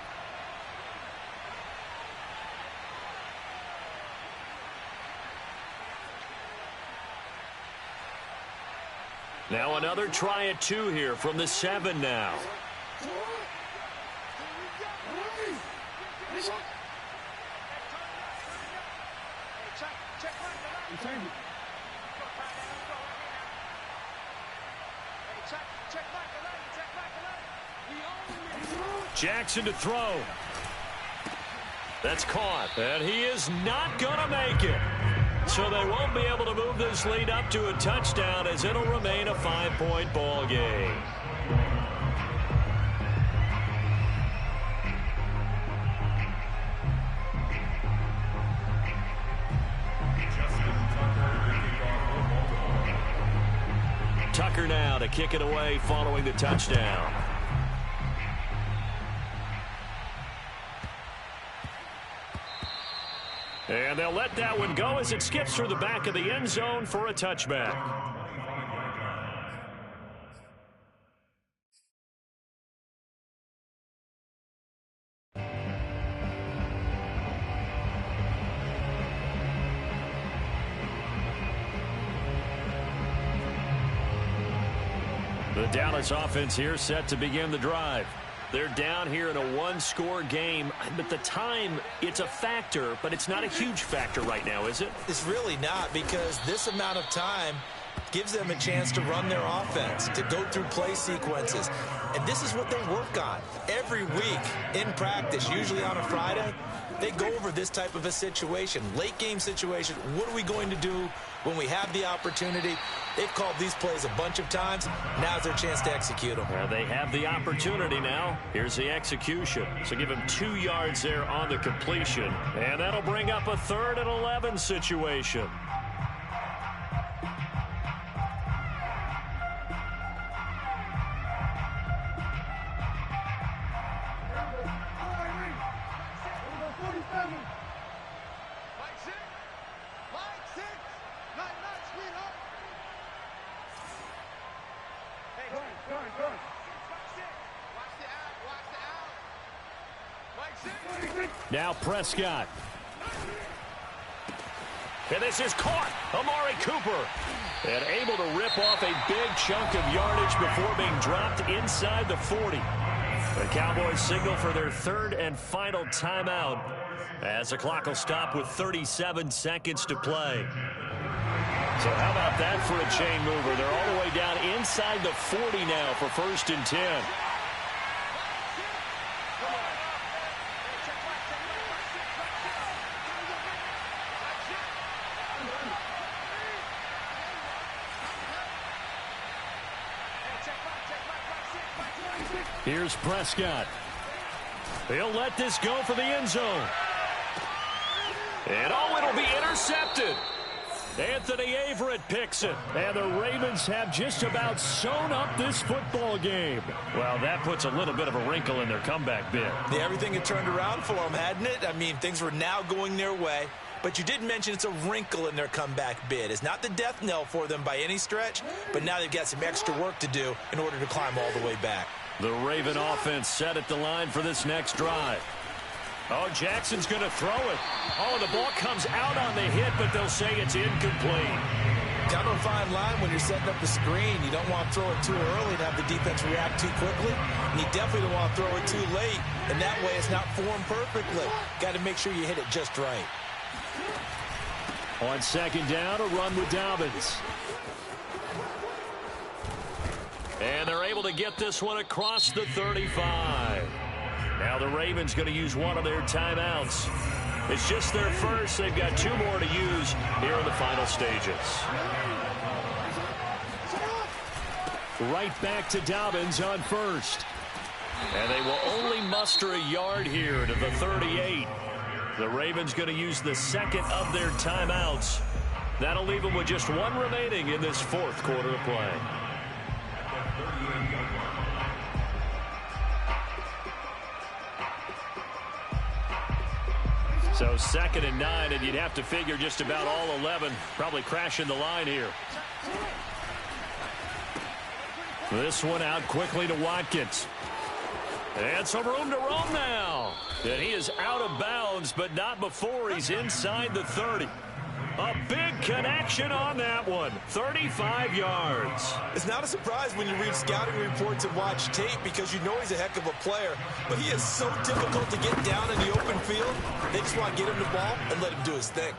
Now another try at 2 here from the 7 now. Jackson to throw. That's caught. And he is not going to make it. So they won't be able to move this lead up to a touchdown as it'll remain a 5-point ball game. Tucker now to kick it away following the touchdown. And they'll let that one go as it skips through the back of the end zone for a touchback. The Dallas offense here set to begin the drive. They're down here in a 1-score game, but the time, it's a factor, but it's not a huge factor right now, is it? It's really not, because this amount of time gives them a chance to run their offense, to go through play sequences. And this is what they work on every week in practice, usually on a Friday. They go over this type of a situation, late game situation. What are we going to do when we have the opportunity? They've called these plays a bunch of times. Now's their chance to execute them. Well, they have the opportunity now. Here's the execution. So give him 2 yards there on the completion. And that'll bring up a 3rd and 11 situation. Mike six. Mike six. Night, night, sweetheart. Hey, turn. Mike six. Watch the out. Mike six. Now Prescott. And this is caught. Amari Cooper. And able to rip off a big chunk of yardage before being dropped inside the 40. The Cowboys signal for their third and final timeout as the clock will stop with 37 seconds to play. So how about that for a chain mover? They're all the way down inside the 40 now for 1st and 10. Here's Prescott. He'll let this go for the end zone. And oh, it'll be intercepted. Anthony Averett picks it. And the Ravens have just about sewn up this football game. Well, that puts a little bit of a wrinkle in their comeback bid. Yeah, everything had turned around for them, hadn't it? I mean, things were now going their way. But you did mention it's a wrinkle in their comeback bid. It's not the death knell for them by any stretch, but now they've got some extra work to do in order to climb all the way back. The Raven offense set at the line for this next drive. Oh, Jackson's going to throw it. Oh, the ball comes out on the hit, but they'll say it's incomplete. Down to a fine line when you're setting up the screen. You don't want to throw it too early and have the defense react too quickly. And you definitely don't want to throw it too late. And that way it's not formed perfectly. Got to make sure you hit it just right. On 2nd down, a run with Dobbins. And they're able to get this one across the 35. Now the Ravens going to use one of their timeouts. It's just their first. They've got 2 more to use here in the final stages. Right back to Dobbins on 1st. And they will only muster a yard here to the 38. The Ravens going to use the 2nd of their timeouts. That'll leave them with just 1 remaining in this 4th quarter of play. So 2nd and 9, and you'd have to figure just about all 11 probably crashing the line here. This one out quickly to Watkins. And some room to roam now. And he is out of bounds, but not before he's inside the 30. A big connection on that one. 35 yards. It's not a surprise when you read scouting reports and watch tape because you know he's a heck of a player. But he is so difficult to get down in the open field. They just want to get him the ball and let him do his thing.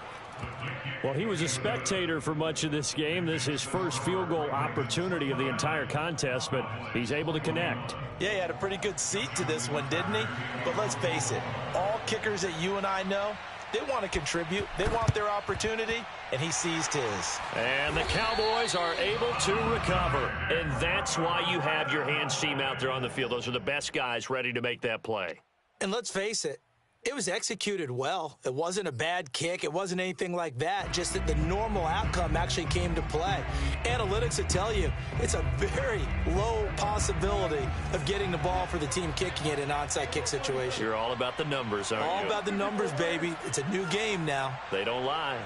Well, he was a spectator for much of this game. This is his first field goal opportunity of the entire contest, but he's able to connect. Yeah, he had a pretty good seat to this one, didn't he? But let's face it, all kickers that you and I know, they want to contribute. They want their opportunity, and he seized his. And the Cowboys are able to recover. And that's why you have your hands team out there on the field. Those are the best guys ready to make that play. And let's face it, it was executed well. It wasn't a bad kick. It wasn't anything like that. Just that the normal outcome actually came to play. Analytics will tell you it's a very low possibility of getting the ball for the team kicking it in an onside kick situation. You're all about the numbers, aren't you? All about the numbers, baby. It's a new game now. They don't lie.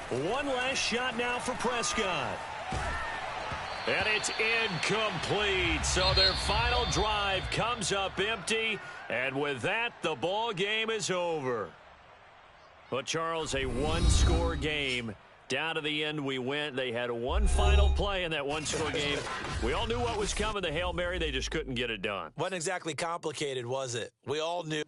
One last shot now for Prescott. And it's incomplete. So their final drive comes up empty. And with that, the ball game is over. But, Charles, a one-score game. Down to the end we went. They had one final play in that one-score game. We all knew what was coming. The Hail Mary, they just couldn't get it done. Wasn't exactly complicated, was it? We all knew.